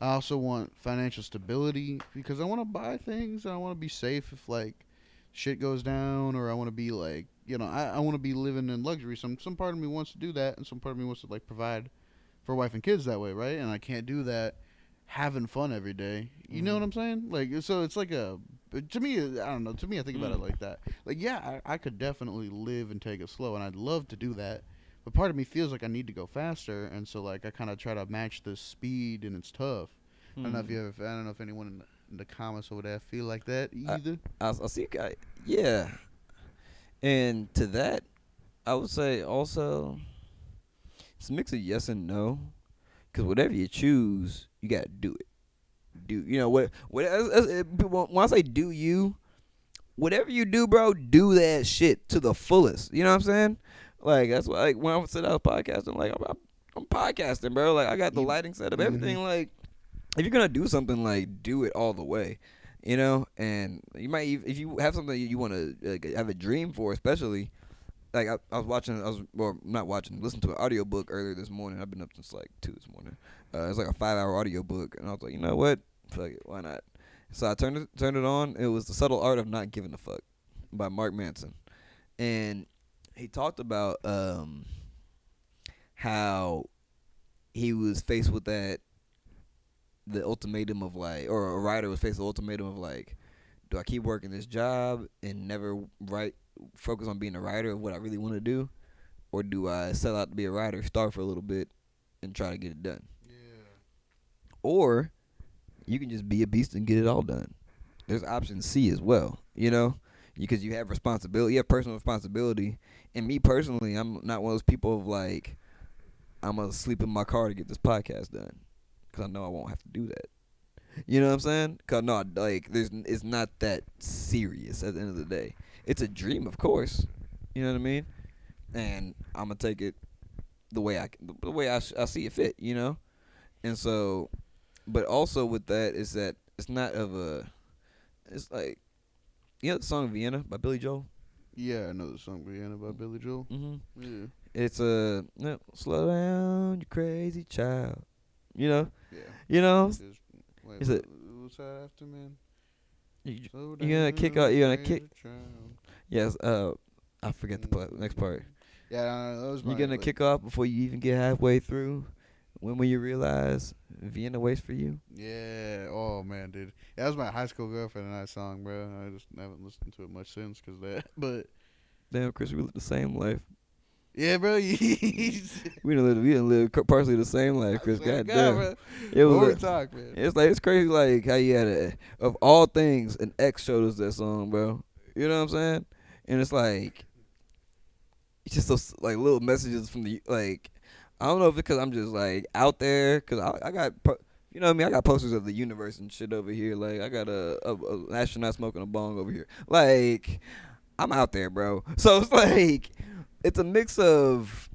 I also want financial stability because I want to buy things and I want to be safe if like shit goes down, or I want to be like, I want to be living in luxury. Some part of me wants to do that, and some part of me wants to like provide for wife and kids that way, right? And I can't do that having fun every day. You know what I'm saying? Like, so it's like to me, I don't know. To me, I think about it like that. Like, yeah, I could definitely live and take it slow, and I'd love to do that. But part of me feels like I need to go faster, and so like I kind of try to match the speed, and it's tough. I don't know if I don't know if anyone in the comments over there feel like that either. I see a guy. Yeah. And to that, I would say also it's a mix of yes and no. Because whatever you choose, you got to do it. When I say do you, whatever you do, bro, do that shit to the fullest. You know what I'm saying? Like, that's why, like, when I said I was podcasting, like, I'm podcasting, bro. Like, I got the You- lighting set up, everything. Like, if you're going to do something, like, do it all the way. You know? And you might, if you have something you want to like, have a dream for, especially, like not watching, listening to an audiobook earlier this morning. I've been up since like 2 this morning. It's like a 5-hour audiobook, and I was like, you know what? Fuck it, why not? So I turned it on. It was The Subtle Art of Not Giving a Fuck by Mark Manson, and he talked about how he was faced with the ultimatum of like, or a writer was faced with the ultimatum of like, do I keep working this job and never focus on being a writer of what I really want to do, or do I sell out to be a writer, start for a little bit, and try to get it done? Yeah. Or you can just be a beast and get it all done. There's option C as well, you know, because you have responsibility, you have personal responsibility. And me personally, I'm not one of those people of like, I'm gonna sleep in my car to get this podcast done, because I know I won't have to do that. You know what I'm saying? Cause no, like it's not that serious at the end of the day. It's a dream, of course. You know what I mean? And I'm gonna take it the way I see it fit. You know, and so, but also with that is that it's not of a. It's like, you know the song Vienna by Billy Joel. Yeah, I know the song Brianna by Billy Joel. Mm-hmm. Yeah. It's a slow down, you crazy child. You know, Yeah. you know. Wait, Is it? what's that after, man? You're gonna kick out. You're gonna kick. Yes. I forget the next part. Yeah, no, that was You're gonna kick off before you even get halfway through. When will you realize Vienna waits for you? Yeah. Oh man, dude. Yeah, that was my high school girlfriend and that song, bro. I just haven't listened to it much since because that. But Damn, Chris, we live the same life. yeah, bro. We didn't live partially the same life, Chris. God damn. Bro. It was. What we talk, man? It's like it's crazy, like how you had of all things, an ex showed us that song, bro. You know what I'm saying? And it's like, it's just those like little messages from the like. I don't know if it's because I'm just like out there, because I got, you know what I mean? I got posters of the universe and shit over here. Like I got a astronaut smoking a bong over here. Like I'm out there, bro. So it's like it's a mix of.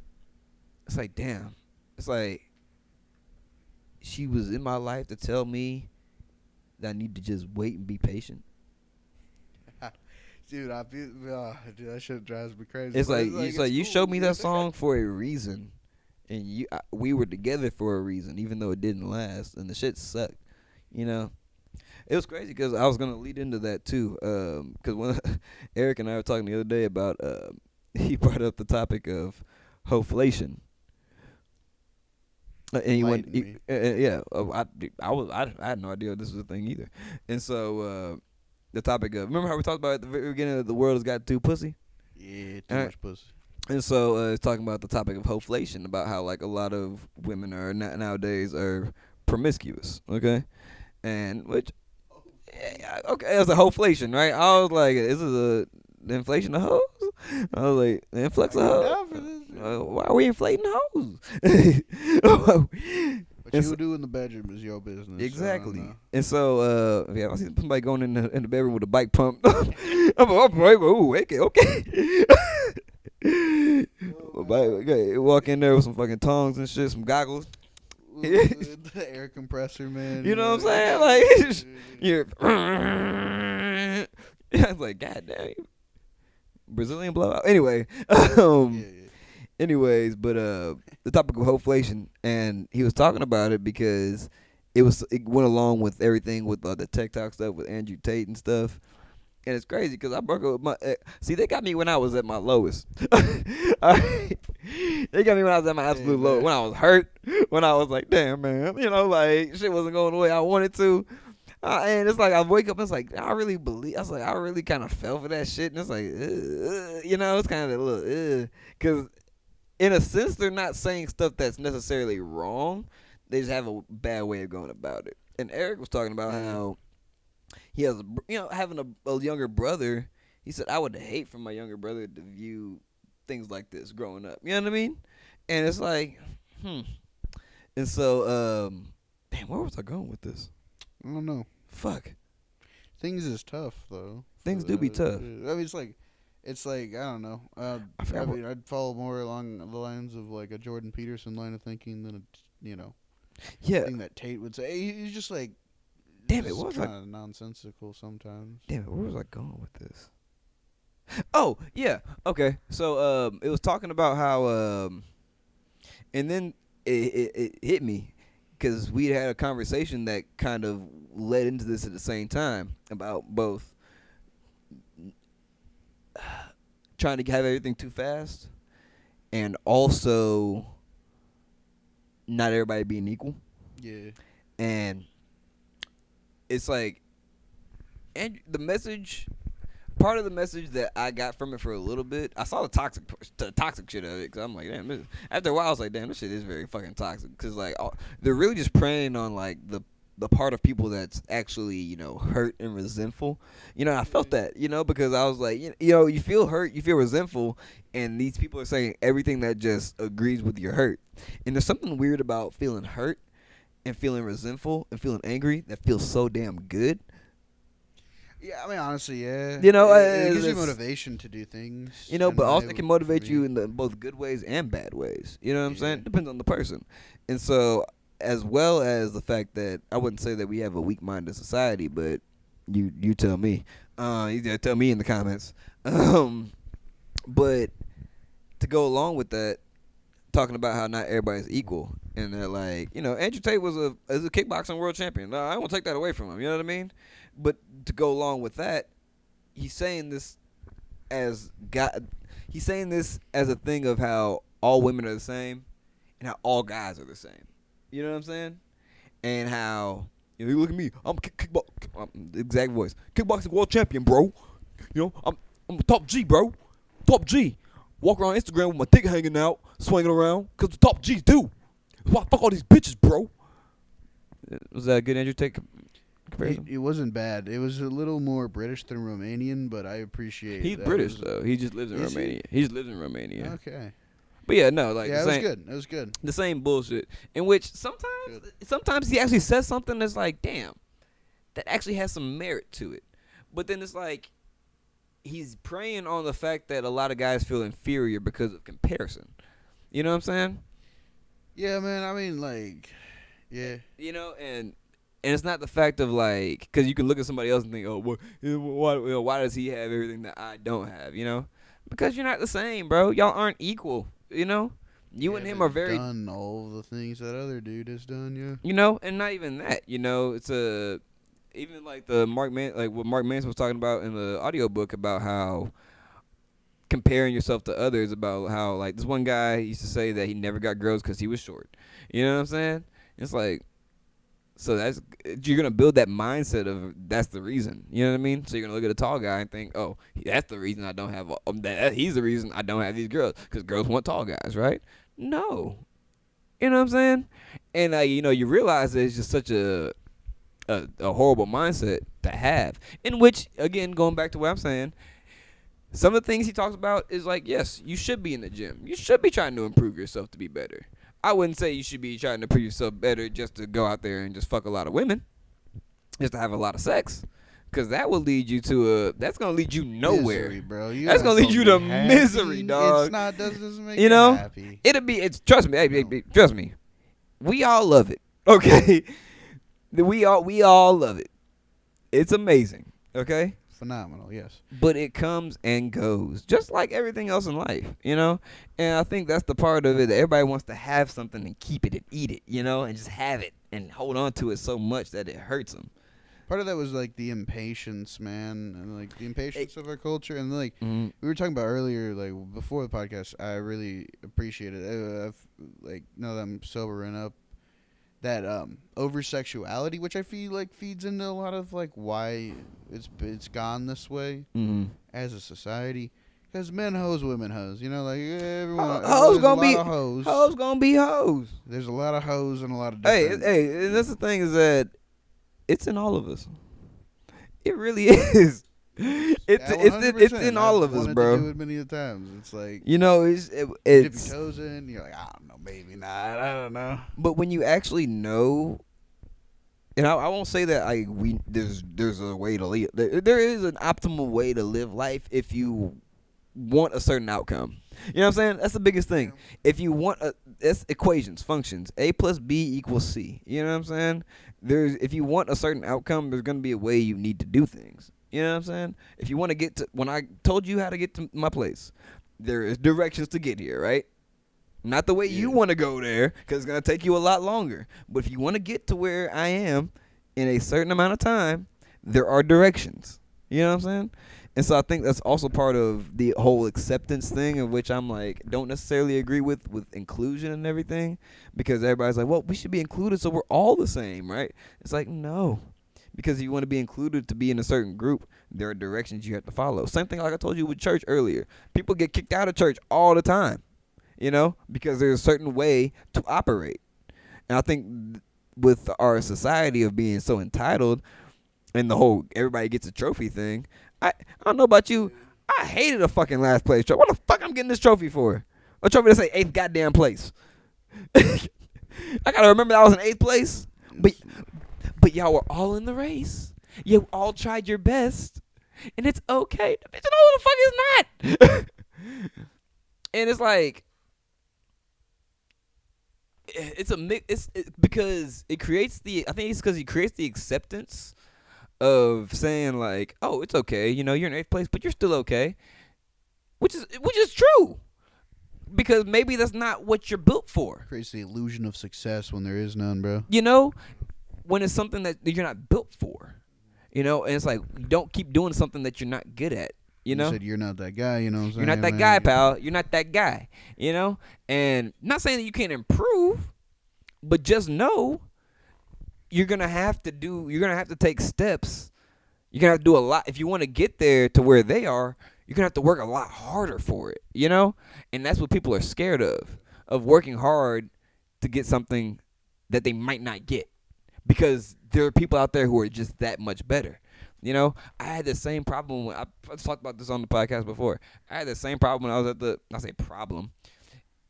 It's like damn. It's like she was in my life to tell me that I need to just wait and be patient. Dude, dude, that shit drives me crazy. It's like it's you cool, showed me that dude. song for a reason, and we were together for a reason, even though it didn't last, and the shit sucked. You know, it was crazy because I was gonna lead into that too, because when Eric and I were talking the other day about, he brought up the topic of hoflation. And he went, yeah. I had no idea this was a thing either, and so the topic of, remember how we talked about at the very beginning of the world has got too pussy. Yeah, too much pussy. And so it's talking about the topic of hoflation, about how like a lot of women are nowadays are promiscuous, okay, and which okay, it's a hoflation, right? I was like, is this the inflation of hoes? I was like, the influx of hoes. Why are we inflating hoes? What you do in the bedroom is your business. Exactly. And so, yeah, I see somebody going in the bedroom with a bike pump. I'm like, ooh, okay. Walk in there with some fucking tongs and shit, some goggles. The air compressor, man. You know what I'm saying? Like, you're. I was like, God damn. Brazilian blowout. Anyway, anyways, but the topic of hoflation, and he was talking about it because it went along with everything with the TikTok stuff with Andrew Tate and stuff. And it's crazy because I broke up with my see, they got me when I was at my lowest. They got me when I was at my absolute lowest, when I was hurt, when I was like, damn, man, you know, like shit wasn't going the way I wanted to. And it's like I wake up and it's like I really kind of fell for that shit, and it's like you know, it's kind of a little because in a sense they're not saying stuff that's necessarily wrong, they just have a bad way of going about it. And Eric was talking about how he has, you know, having a younger brother. He said, I would hate for my younger brother to view things like this growing up. You know what I mean? And it's like, And so, damn, where was I going with this? I don't know. Fuck. Things is tough though. Things do be tough. I mean, it's like I don't know. I mean, I'd follow more along the lines of like a Jordan Peterson line of thinking than thing that Tate would say. He's just like, damn it, what was kind of nonsensical sometimes. Damn it, where was I going with this? Oh yeah, okay. So it was talking about how and then it hit me because we had a conversation that kind of led into this at the same time about both trying to have everything too fast and also not everybody being equal. Yeah. And it's like, and the message part of the message that I got from it for a little bit. I saw the toxic shit of it because I'm like, damn. After a while, I was like, damn, this shit is very fucking toxic. Because like they're really just preying on like the part of people that's actually, you know, hurt and resentful. You know, I felt that, you know, because I was like, you know, you feel hurt, you feel resentful, and these people are saying everything that just agrees with your hurt. And there's something weird about feeling hurt and feeling resentful and feeling angry that feels so damn good. Yeah, I mean, honestly, yeah. You know, it gives you motivation to do things. You know, but also it can motivate for you me. in both good ways and bad ways. You know what I'm Yeah. saying? Depends on the person. And so, as well as the fact that I wouldn't say that we have a weak-minded society, but you tell me. You gotta tell me in the comments. But to go along with that, talking about how not everybody's equal, and that, like, you know, Andrew Tate was a kickboxing world champion. No, I won't take that away from him. You know what I mean? But to go along with that, he's saying this as God. He's saying this as a thing of how all women are the same, and how all guys are the same. You know what I'm saying? And how, you know, you look at me, I'm exact voice, kickboxing world champion, bro. You know, I'm top G, bro. Top G. Walk around Instagram with my dick hanging out, swinging around, cause the top G's do. That's why I fuck all these bitches, bro. Was that a good Andrew Tate comparison? It wasn't bad. It was a little more British than Romanian, but I appreciate. He's British though. He just lives in Romania. He just lives in Romania. Okay. But yeah, no, like, Yeah, the it was same, good. It was good. the same bullshit. In which sometimes he actually says something that's like, damn, that actually has some merit to it. But then it's like he's preying on the fact that a lot of guys feel inferior because of comparison. You know what I'm saying? Yeah, man. I mean, like, yeah. You know, and it's not the fact of like, because you can look at somebody else and think, oh, well, why does he have everything that I don't have? You know, because you're not the same, bro. Y'all aren't equal. You know, you and him are very done all the things that other dude has done. Yeah. You know, and not even that. You know, it's even like what Mark Manson was talking about in the audiobook about how comparing yourself to others, about how, like, this one guy used to say that he never got girls because he was short. You know what I'm saying? It's like, so you're gonna build that mindset of that's the reason. You know what I mean? So you're gonna look at a tall guy and think, oh, that's the reason I don't have. He's the reason I don't have these girls, because girls want tall guys, right? No, you know what I'm saying? And you know, you realize that it's just such a horrible mindset to have. In which, again, going back to what I'm saying, some of the things he talks about is like, yes, you should be in the gym. You should be trying to improve yourself to be better. I wouldn't say you should be trying to improve yourself better just to go out there and just fuck a lot of women, just to have a lot of sex, because that will lead you that's gonna lead you nowhere, misery, bro. That's gonna lead you to misery, dog. It's not doesn't make you know, happy. Trust me, trust me. We all love it, okay? we all love it. It's amazing, okay? Phenomenal, yes. But it comes and goes, just like everything else in life, you know? And I think that's the part of it that everybody wants to have something and keep it and eat it, you know? And just have it and hold on to it so much that it hurts them. Part of that was, like, the impatience, man. And, like, the impatience of our culture. And, like, we were talking about earlier, like, before the podcast, I really appreciate it. Like, now that I'm sobering up, that over-sexuality, which I feel like feeds into a lot of, like, why it's gone this way as a society. Because men hoes, women hoes. You know, like, everyone. Hoes gonna be hoes. Hoes gonna be hoes. There's a lot of hoes and a lot of different. Hey, and that's the thing, is that it's in all of us. It really is. It's in all of us, bro. To do it many times. It's like, you know, it's dip your toes in. You're like, I don't know, maybe not. I don't know. But when you actually know, and I won't say that there's a way to live. There is an optimal way to live life if you want a certain outcome. You know what I'm saying? That's the biggest thing. Yeah. If you want it's equations, functions. A plus B equals C. You know what I'm saying? If you want a certain outcome, there's gonna be a way you need to do things. You know what I'm saying? If you want to get to, when I told you how to get to my place, there is directions to get here, right? Not the way you want to go there, because it's going to take you a lot longer. But if you want to get to where I am in a certain amount of time, there are directions. You know what I'm saying? And so I think that's also part of the whole acceptance thing, of which I'm like, don't necessarily agree with inclusion and everything, because everybody's like, well, we should be included so we're all the same, right? It's like, no. Because if you want to be included to be in a certain group, There are directions you have to follow. Same thing like I told you with church earlier. People get kicked out of church all the time, because there's a certain way to operate. And I think with our society of being so entitled and the whole everybody gets a trophy thing, I don't know about you. I hated a fucking last place trophy. What the fuck I'm getting this trophy for? A trophy to say 8th goddamn place. I gotta remember that I was in 8th place. But y'all were all in the race. You all tried your best. And it's okay. Bitch, no, the fuck is not. And it's like, it's a mix. It's because it creates I think it's because he creates the acceptance of saying like, oh, it's okay. You're in 8th place, but you're still okay. Which is true. Because maybe that's not what you're built for. Creates the illusion of success when there is none, bro. When it's something that you're not built for. And it's like, you don't keep doing something that you're not good at. You said you're not that guy, you know what I'm saying? You're not that guy, pal. You're not that guy. And not saying that you can't improve, but just know you're gonna have to take steps. You're gonna have to do a lot. If you want to get there to where they are, you're gonna have to work a lot harder for it, And that's what people are scared of working hard to get something that they might not get. Because there are people out there who are just that much better. I had the same problem when I talked about this on the podcast before. I had the same problem when I was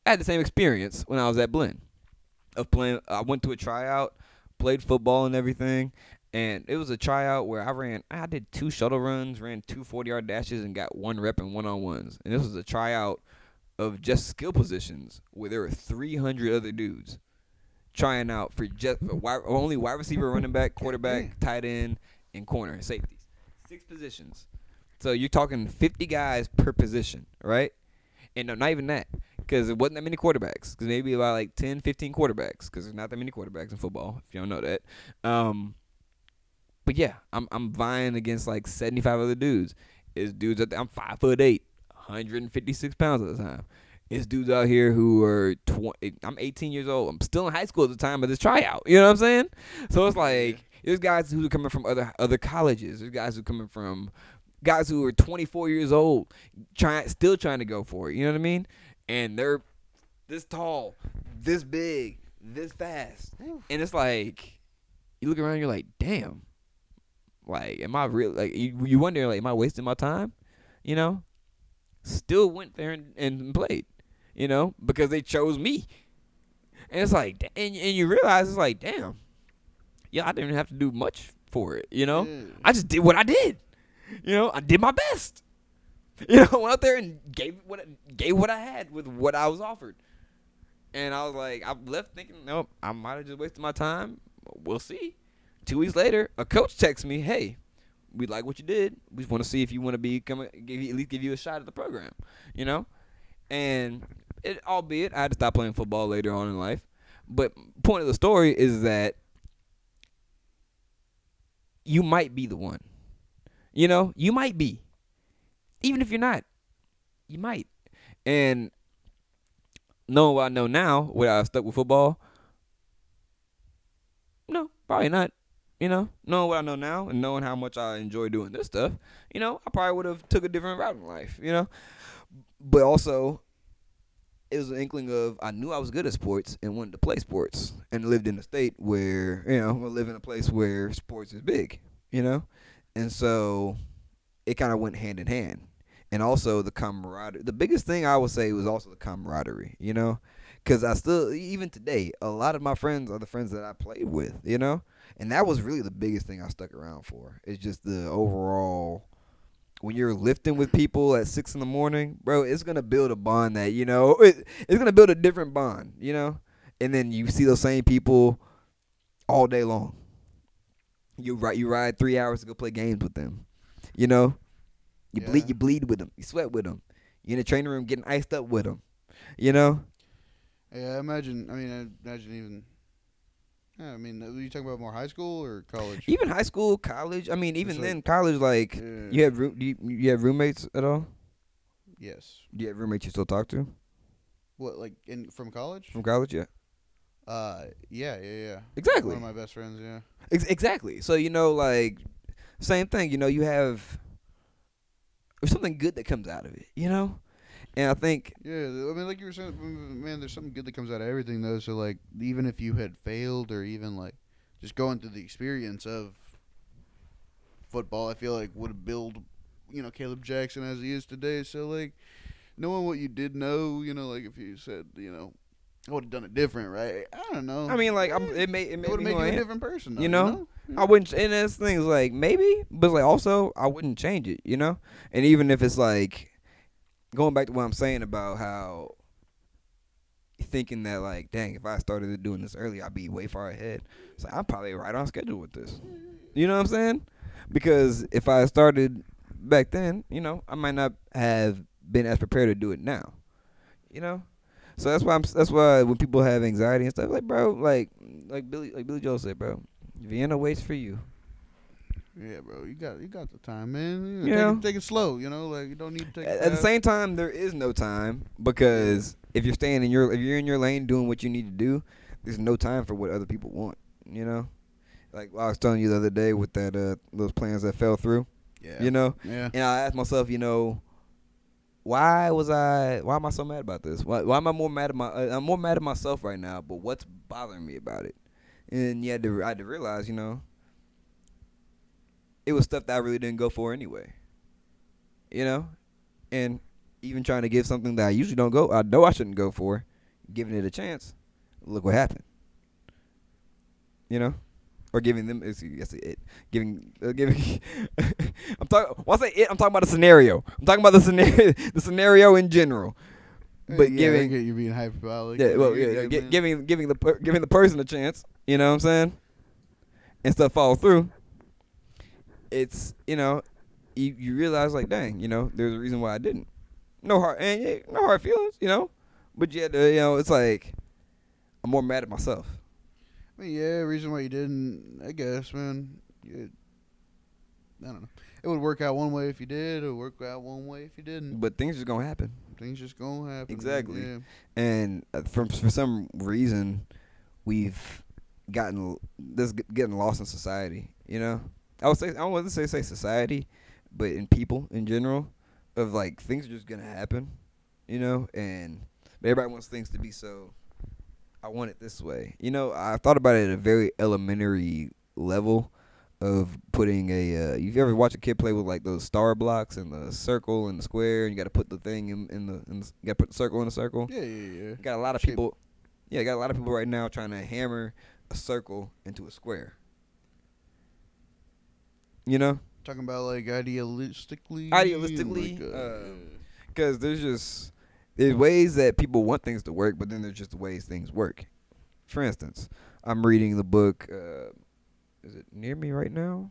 I had the same experience when I was at Blinn of playing. I went to a tryout, played football and everything, and it was a tryout where I did 2 shuttle runs, ran 2 40-yard dashes, and got 1 rep in one-on-ones. And this was a tryout of just skill positions where there were 300 other dudes trying out for only wide receiver, running back, quarterback, tight end, and corner, safeties. 6 positions. So you're talking 50 guys per position, right? And no, not even that, because it wasn't that many quarterbacks. Because maybe about like 10, 15 quarterbacks, because there's not that many quarterbacks in football, if you don't know that. But yeah, I'm vying against like 75 other dudes. It's dudes I'm 5'8", 156 pounds at the time. It's dudes out here who are I'm 18 years old. I'm still in high school at the time of this tryout. You know what I'm saying? So it's like, there's guys who are coming from other colleges. There's guys who are coming from guys who are 24 years old, still trying to go for it. You know what I mean? And they're this tall, this big, this fast. And it's like, you look around, you're like, damn. Like, am I real? Like, you wonder, like, am I wasting my time? Still went there and played, because they chose me. And it's like, and you realize it's like, damn, yeah, I didn't even have to do much for it, Yeah. I just did what I did. I did my best. Went out there and gave what I had with what I was offered. And I was like, I left thinking, nope, I might have just wasted my time. We'll see. 2 weeks later, a coach texts me, hey, we like what you did. We just want to see if you want to at least give you a shot at the program, And albeit I had to stop playing football later on in life, but point of the story is that you might be the one. You might be. Even if you're not, you might. And knowing what I know now, would I have stuck with football? No, probably not. Knowing what I know now and knowing how much I enjoy doing this stuff, I probably would have took a different route in life, But also, it was an inkling of I knew I was good at sports and wanted to play sports and lived in a state where, I live in a place where sports is big, And so it kind of went hand in hand. And also the camaraderie. The biggest thing I would say was also the camaraderie, Because I still, even today, a lot of my friends are the friends that I played with, And that was really the biggest thing I stuck around for. It's just the overall, when you're lifting with people at 6 a.m, bro, it's going to build a bond that, it's going to build a different bond, And then you see those same people all day long. You ride 3 hours to go play games with them, You bleed with them. You sweat with them. You're in the training room getting iced up with them, Yeah, I imagine even. Yeah, are you talking about more high school or college? Even high school, college. Even then, college. Like, you have you have roommates at all? Yes. Do you have roommates you still talk to? What, like from college? From college, yeah. Yeah. Exactly. One of my best friends, yeah. Exactly. So like, same thing. You have there's something good that comes out of it, you know. And I think, Yeah, I mean, like you were saying, man, there's something good that comes out of everything, though. So, like, even if you had failed, or even like just going through the experience of football, I feel like would build, Caleb Jackson as he is today. So, like, knowing what you did know, like if you said, I would have done it different, right? I don't know. I mean, like, Eh, it it made would me make who you I a am, different person, though. you know. Yeah. I wouldn't, and that's things like maybe, but like also I wouldn't change it, you know. And even if it's like going back to what I'm saying about how thinking that like, dang, if I started doing this early, I'd be way far ahead. So I'm probably right on schedule with this. You know what I'm saying? Because if I started back then, I might not have been as prepared to do it now. You know? So that's why when people have anxiety and stuff, like bro, like Billy Joel said, bro, Vienna waits for you. Yeah, bro, you got the time, man. You know? Take it slow, like you don't need to take it At the fast. same time, there is no time because if you're in your lane doing what you need to do, there's no time for what other people want. You know, like I was telling you the other day with that those plans that fell through. Yeah. Yeah. And I asked myself, why am I so mad about this? Why am I more mad at I'm more mad at myself right now, but what's bothering me about it? And I had to realize, it was stuff that I really didn't go for anyway. You know? And even trying to give something that I usually don't I know I shouldn't go for, giving it a chance, look what happened. You know? Or giving them, giving, I'm talking, when I say it, I'm talking about a scenario. I'm talking about the scenario in general. But yeah, giving, you're being hyperbolic. yeah, well, yeah, giving the person a chance, you know what I'm saying? And stuff fall through. It's, you realize like, dang, there's a reason why I didn't. No hard feelings, But yet, it's like I'm more mad at myself. I mean, yeah, reason why you didn't, I guess, man. I don't know. It would work out one way if you did. It would work out one way if you didn't. But things just gonna happen. Things just gonna happen. Exactly. Man. And for some reason, we've getting lost in society. I don't want to say society, but in people in general, of like things are just gonna happen, and everybody wants things to be so. I want it this way. I thought about it at a very elementary level of putting you've ever watched a kid play with like those star blocks and the circle and the square, and you got to put the thing you got to put the circle in the circle. Yeah. Got a lot of people. Yeah, got a lot of people right now trying to hammer a circle into a square. Talking about like idealistically. Because there's ways that people want things to work, but then there's just the ways things work. For instance, I'm reading the book. Is it near me right now?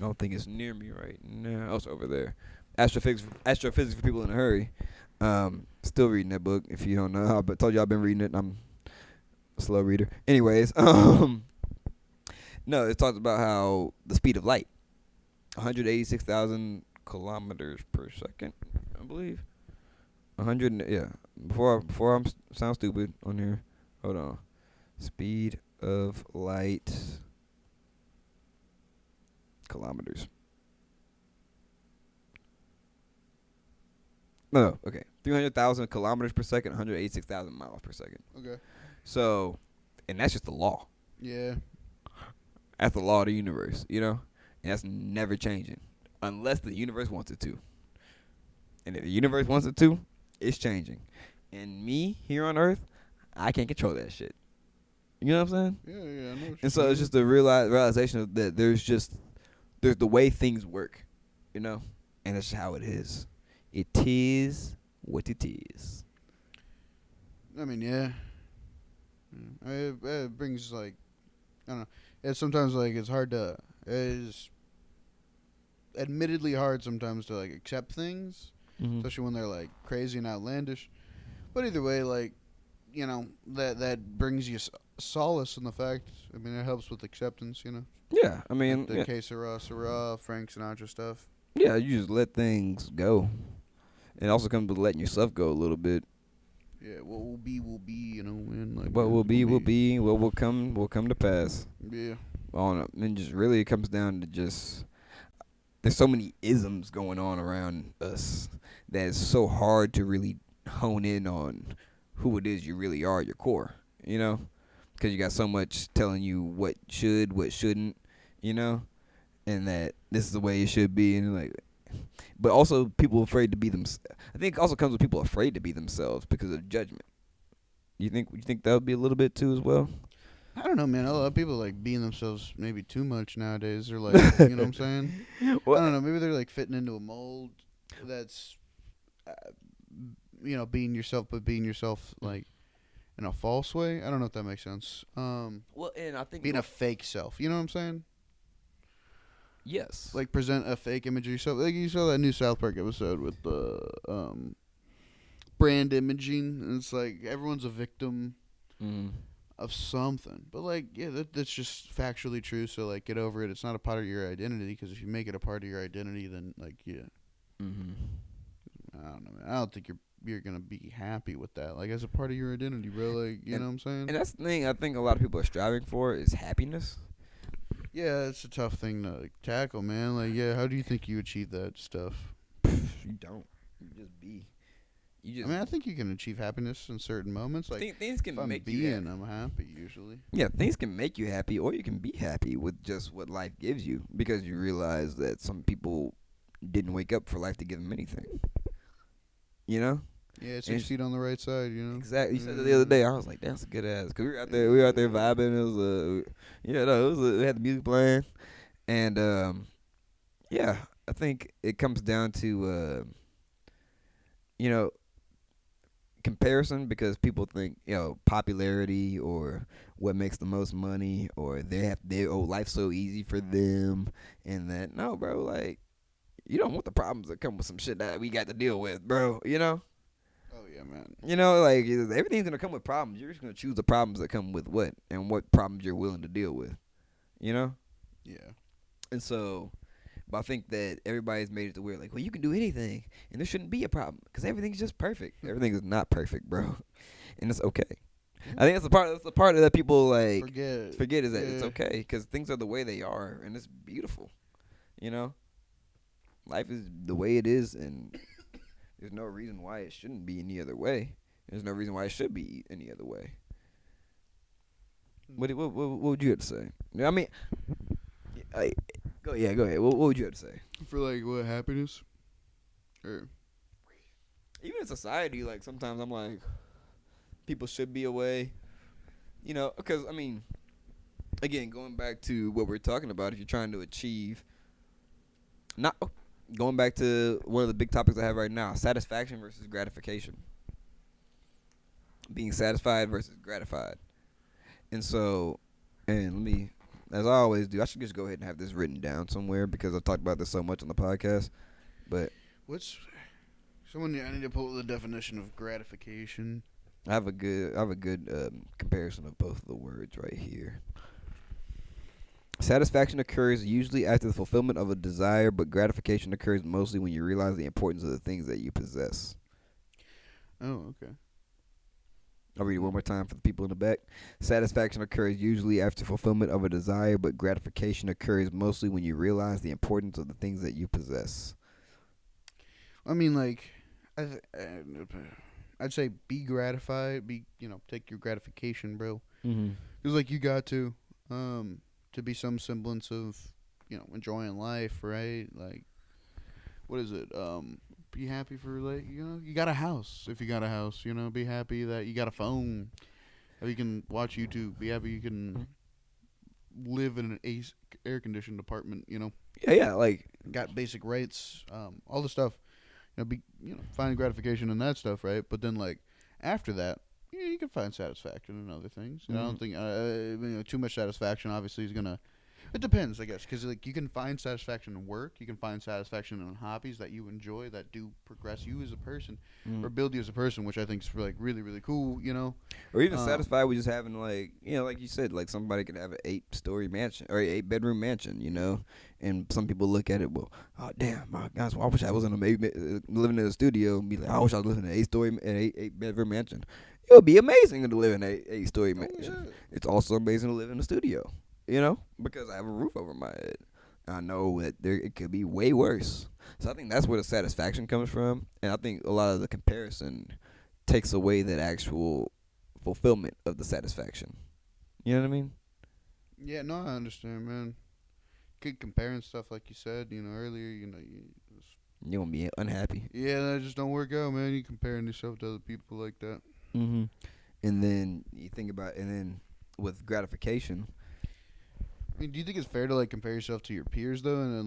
I don't think it's near me right now. Oh, it's over there. Astrophysics for people in a hurry. Still reading that book. If you don't know, I told you I've been reading it. I'm a slow reader. Anyways, no, it talks about how the speed of light, 186,000 kilometers per second, I believe. 100, yeah. Before I sound stupid on here, hold on. Speed of light, kilometers. No, okay. 300,000 kilometers per second, 186,000 miles per second. Okay. So, and that's just the law. Yeah. That's the law of the universe, And that's never changing unless the universe wants it to. And if the universe wants it to, it's changing. And me here on Earth, I can't control that shit. You know what I'm saying? Yeah, I know. And so it's just the realization of that there's the way things work, and that's how it is. It is what it is. I mean, yeah. It brings like, I don't know. It's sometimes like it is admittedly hard sometimes to like accept things, especially when they're like crazy and outlandish. But either way, like, that brings you solace in the fact. I mean, it helps with acceptance, Yeah, I mean, like the Que Sera, Frank Sinatra stuff. Yeah, you just let things go. And it also comes with letting yourself go a little bit. Yeah, what will be, and like what will be, will be. What will come to pass. Yeah. And just really it comes down to just there's so many isms going on around us that it's so hard to really hone in on who it is you really are, your core, you know? Because you got so much telling you what should, what shouldn't, you know? And that this is the way it should be. And like, but also people afraid to be themselves. I think it also comes with people afraid to be themselves because of judgment. You think that would be a little bit too as well? I don't know, man. A lot of people like being themselves maybe too much nowadays. They're like, you know what I'm saying? Well, I don't know. Maybe they're like fitting into a mold that's, uh, being yourself, but being yourself like in a false way. I don't know if that makes sense. well, and I think Being a fake self. You know what I'm saying? yes, Like present a fake image of yourself. Like you saw that new South Park episode with the brand imaging, and it's like everyone's a victim mm, of something. But like, yeah, that's just factually true. So like, get over it. It's not a part of your identity, because if you make it a part of your identity, then like, yeah, mm-hmm. I don't know, man. I don't think you're gonna be happy with that. Like, as a part of your identity, bro. Like, you know what I'm saying? And that's the thing I think a lot of people are striving for is happiness. Yeah, it's a tough thing to like, tackle, man. Like, yeah, how do you think you achieve that stuff? You don't. You just be. You just. I mean, I think you can achieve happiness in certain moments. Like, things can if I'm make you being, happy. I'm happy usually. Yeah, things can make you happy, or you can be happy with just what life gives you because you realize that some people didn't wake up for life to give them anything. You know? Yeah, 6 feet on the right side, you know? Exactly. You said that the other day. I was like, "That's a good ass." Cause we were out there vibing. It was we had the music playing, and yeah, I think it comes down to you know, comparison because people think popularity or what makes the most money or life's so easy for them, and that no, bro, like you don't want the problems that come with some shit that we got to deal with, bro. You know. Oh yeah, man. You know, like everything's gonna come with problems. You're just gonna choose the problems that come with what and what problems you're willing to deal with. You know, Yeah. and so, but I think that everybody's made it to where like, well, you can do anything, and there shouldn't be a problem because everything's just perfect. Everything is not perfect, bro, and it's okay. I think that's the part. That's the part that people like forget is that it's okay because things are the way they are, and it's beautiful. You know, life is the way it is, and there's no reason why it shouldn't be any other way. There's no reason why it should be any other way. What would you have to say? I mean, go ahead. What would you have to say? For like what, happiness? Or Even in society, like sometimes I'm like, people should be away. You know, because I mean, again, going back to what we're talking about, if you're trying to achieve, not going back to one of the big topics I have right now, satisfaction versus gratification. Being satisfied versus gratified. And so, and let me, as I always do, I should just go ahead and have this written down somewhere because I've talked about this so much on the podcast. But I need to pull up the definition of gratification. I have a good comparison of both of the words right here. Satisfaction occurs usually after the fulfillment of a desire, but gratification occurs mostly when you realize the importance of the things that you possess. Oh, okay. I'll read it one more time for the people in the back. Satisfaction occurs usually after fulfillment of a desire, but gratification occurs mostly when you realize the importance of the things that you possess. I mean, like, I'd say be gratified. Take your gratification, bro. Mm-hmm. Because like you got to be some semblance of enjoying life, right? Like, what is it? Be happy for like you got a house. If you got a house, be happy that you got a phone. That you can watch YouTube. Be happy you can live in an air conditioned apartment. Yeah, like got basic rights. All the stuff. Find gratification in that stuff, right? But then like after that, you can find satisfaction in other things. I don't think too much satisfaction obviously is gonna. It depends, I guess, because like you can find satisfaction in work, you can find satisfaction in hobbies that you enjoy that do progress you as a person or build you as a person, which I think is like really really cool. Or even satisfied with just having like like you said, like somebody could have an 8-story mansion or 8-bedroom mansion, and some people look at it, well, oh damn, my gosh, well, I wish I was living in a studio and be like, I wish I was living in an 8-bedroom mansion. It would be amazing to live in an 8-story mansion. Yeah. It's also amazing to live in a studio, because I have a roof over my head. I know that it could be way worse. So I think that's where the satisfaction comes from, and I think a lot of the comparison takes away that actual fulfillment of the satisfaction. You know what I mean? Yeah, no, I understand, man. Keep comparing stuff like you said, earlier. You're gonna be unhappy. Yeah, that just don't work out, man. You comparing yourself to other people like that. Mm-hmm. And then you think about, and then with gratification. I mean, do you think it's fair to like compare yourself to your peers though, and then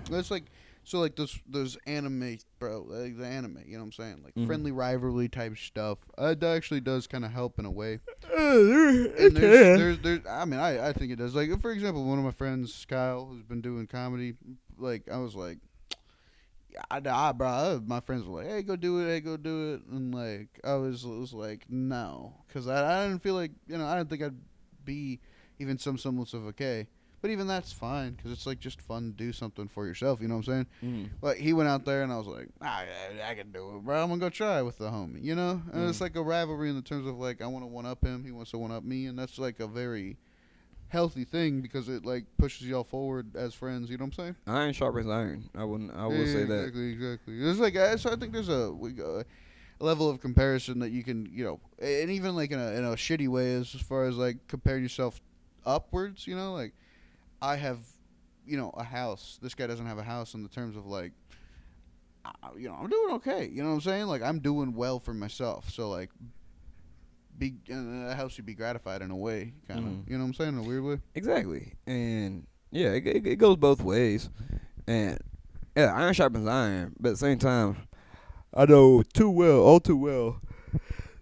that's like so like those anime, bro, like the anime, you know what I'm saying, like friendly rivalry type stuff. That actually does kind of help in a way. And there's I mean I think it does. Like for example, one of my friends, Kyle, who's been doing comedy, like I was like, bro, my friends were like, hey, go do it, and like I was like, no, because I didn't feel like I didn't think I'd be even some semblance of okay. But even that's fine because it's like just fun to do something for yourself. You know what I'm saying? Mm. Like he went out there and I was like, I can do it, bro. I'm gonna go try it with the homie. And it's like a rivalry in the terms of like I want to one up him, he wants to one up me, and that's like a very healthy thing because it like pushes y'all forward as friends. You know what I'm saying? Iron sharpens iron. I will say that. Exactly. There's like so I think there's a level of comparison that you can and even like in a shitty way as far as like comparing yourself upwards. Like I have a house. This guy doesn't have a house in the terms of like I'm doing okay. You know what I'm saying? Like I'm doing well for myself. So like that helps you be gratified in a way, kind of. You know what I'm saying? In a weird way. Exactly. And yeah, it goes both ways. And yeah, iron sharpens iron, but at the same time, I know all too well,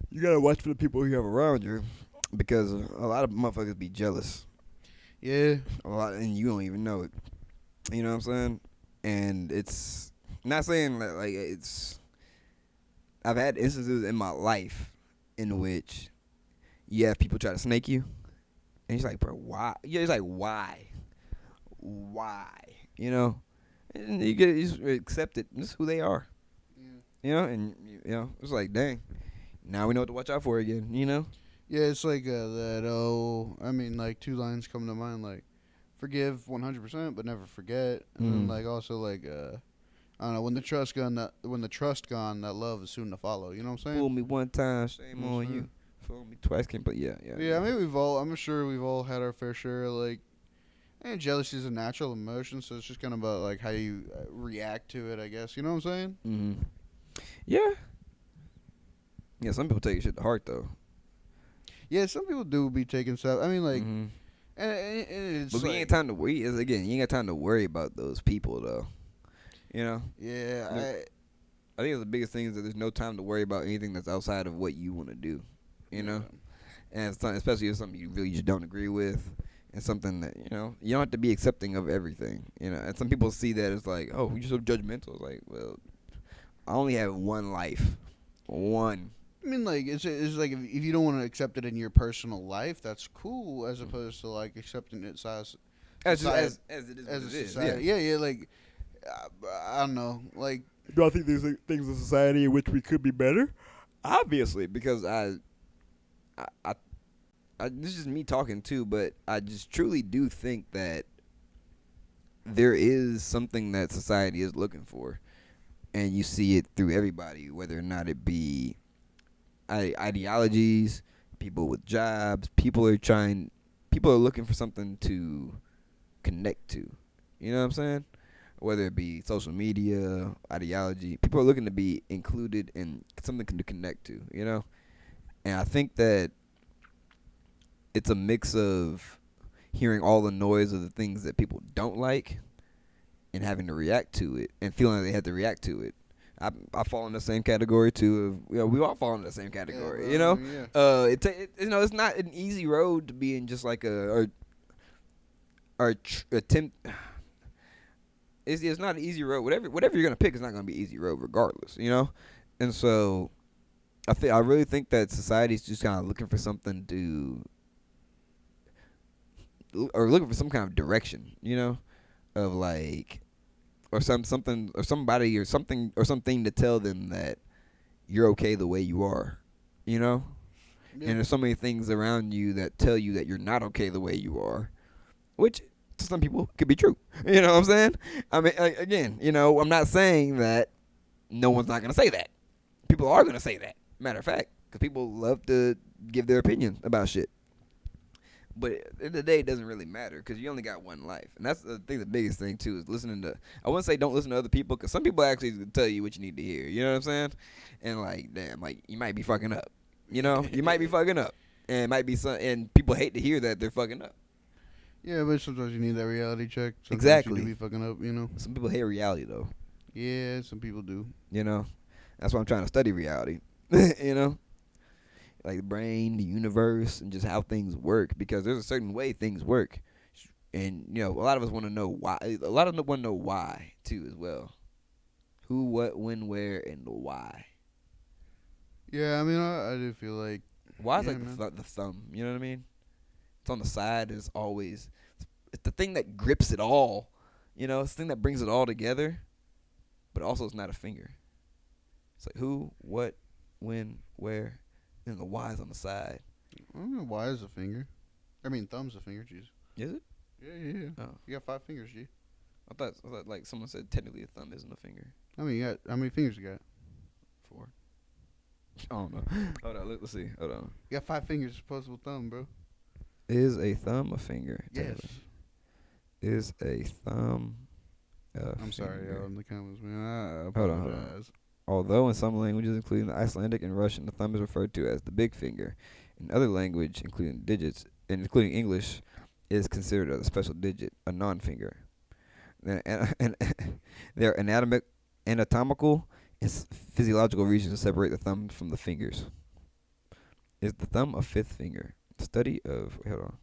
you gotta watch for the people you have around you because a lot of motherfuckers be jealous. Yeah. A lot, and you don't even know it. You know what I'm saying? And it's not saying that like it's. I've had instances in my life in which you have people try to snake you, and he's like, bro, why? Yeah, he's like, why? And you just accept it. This is who they are. Yeah. And it's like, dang, now we know what to watch out for again. Yeah, it's like I mean, like two lines come to mind, like forgive 100%, but never forget, and then like also like I don't know, when the trust gone, that love is soon to follow. You know what I'm saying? Fool me one time, shame on you. Fool me twice, can't. But yeah. Yeah, I mean I'm sure we've all had our fair share of like. And jealousy is a natural emotion, so it's just kind of about like how you react to it, I guess. You know what I'm saying? Mm-hmm. Yeah. Yeah, some people take shit to heart though. Yeah, some people do be taking stuff. I mean, like, and it's but like, you ain't time to worry. Again, you ain't got time to worry about those people though. Yeah, I think the biggest thing is that there's no time to worry about anything that's outside of what you want to do. And especially if it's something you really just don't agree with. And something that, you don't have to be accepting of everything, And some people see that as like, oh, you're so judgmental. It's like, well, I only have one life. One. I mean, like, it's like if you don't want to accept it in your personal life, that's cool, as opposed to, like, accepting it as it is as a society. Yeah, like, I don't know. Like, do I think there's things in society in which we could be better? Obviously, because this is me talking too, but I just truly do think that there is something that society is looking for, and you see it through everybody, whether or not it be ideologies, people with jobs. People are looking for something to connect to. You know what I'm saying? Whether it be social media, ideology, people are looking to be included in something to connect to. And I think that it's a mix of hearing all the noise of the things that people don't like and having to react to it and feeling like they had to react to it. I fall in the same category too. We all fall in the same category. Yeah. It's not an easy road to be in. Just like attempt. It's not an easy road. Whatever you're gonna pick is not gonna be an easy road, regardless. And so I really think that society's just kind of looking for something or looking for some kind of direction, of like, or something or somebody or something or something to tell them that you're okay the way you are, Yeah. And there's so many things around you that tell you that you're not okay the way you are, which to some people could be true. You know what I'm saying? I mean, again, I'm not saying that no one's not gonna say that. People are gonna say that. Matter of fact, because people love to give their opinion about shit. But at the end of the day, it doesn't really matter because you only got one life, and that's the biggest thing too is listening to. I wouldn't say don't listen to other people because some people actually tell you what you need to hear. You know what I'm saying? And like, damn, like you might be fucking up. You might be fucking up, and it might be and people hate to hear that they're fucking up. Yeah, but sometimes you need that reality check. Sometimes Exactly. You need to be fucking up. Some people hate reality though. Yeah, some people do. That's why I'm trying to study reality. Like the brain, the universe, and just how things work. Because there's a certain way things work, and a lot of us want to know why. A lot of them want to know why too, as well. Who, what, when, where, and the why. Yeah, I mean, I do feel like why is like the thumb. You know what I mean? It's on the side. It's always it's the thing that grips it all. It's the thing that brings it all together. But also, it's not a finger. It's like who, what, when, where. And the Y is on the side. I don't know why is a finger. I mean, thumb's a finger, jeez. Is it? Yeah. Oh. You got 5 fingers, G. I thought like someone said technically a thumb isn't a finger. I mean, how many fingers you got? 4. I don't know. Hold on, let's see. Hold on. You got 5 fingers, opposable thumb, bro. Is a thumb a finger? Yes. Is a thumb I'm sorry, y'all, in the comments, man. I Hold apologize. on. Although in some languages, including the Icelandic and Russian, the thumb is referred to as the big finger. In other language, including English, it is considered a special digit, a non-finger. And there are anatomical and physiological reasons to separate the thumb from the fingers. Is the thumb a fifth finger? Study of hold on.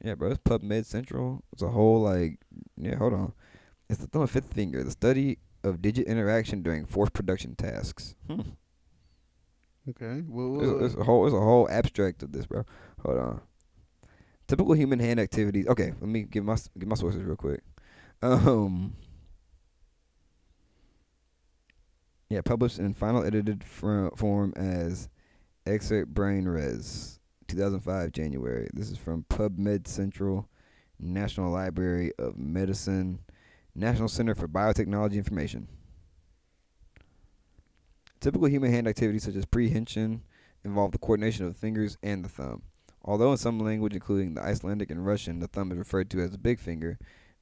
Yeah, bro, it's PubMed Central. It's a whole hold on. Is the thumb a fifth finger? The study of digit interaction during force production tasks. Okay. There's a whole abstract of this, bro. Hold on. Typical human hand activities. Okay, let me give my sources real quick. Yeah, published in final edited form as Excerpt Brain Res, 2005 January. This is from PubMed Central, National Library of Medicine, National Center for Biotechnology Information. Typical human hand activities such as prehension involve the coordination of the fingers and the thumb. Although in some language, including the Icelandic and Russian, the thumb is referred to as the big finger,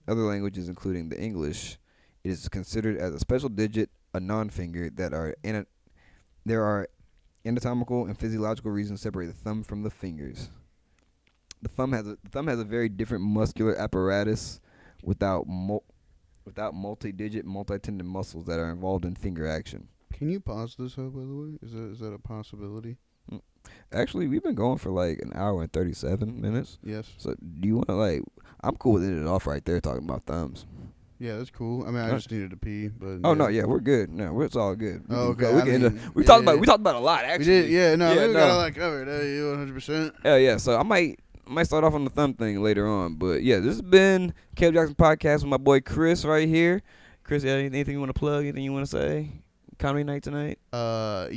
in other languages, including the English, it is considered as a special digit, a non-finger, there are anatomical and physiological reasons to separate the thumb from the fingers. The thumb has a very different muscular apparatus without multi-digit, multi-tendon muscles that are involved in finger action. Can you pause this up, by the way? Is that a possibility? Actually, we've been going for like an hour and 37 minutes. Yes. So do you want to I'm cool with ending it off right there talking about thumbs. Yeah, that's cool. I mean, I just needed to pee, but no, we're good. No, it's all good. Okay. We talked about a lot actually. We did, we got it covered. 100%. Yeah. So I might start off on the thumb thing later on, but yeah, this has been Caleb Jackson Podcast with my boy Chris right here. Chris, anything you want to plug? Anything you want to say? Comedy night tonight? I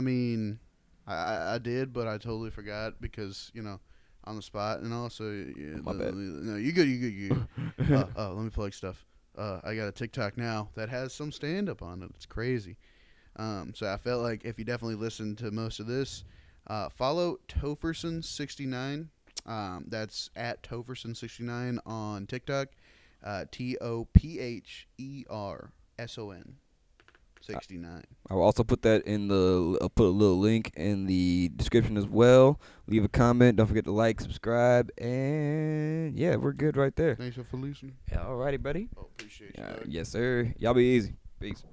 mean, I did, but I totally forgot because on the spot, and also my bad. No, you good. Let me plug stuff. I got a TikTok now that has some stand-up on it. It's crazy. So I felt like if you definitely listen to most of this, follow Topherson69. That's at Topherson69 on TikTok. TOPHERSON 69. I will also put that I'll put a little link in the description as well. Leave a comment. Don't forget to like, subscribe, and yeah, we're good right there. Thanks for listening. Alrighty, buddy. Oh, appreciate you. Yes, sir. Y'all be easy. Peace.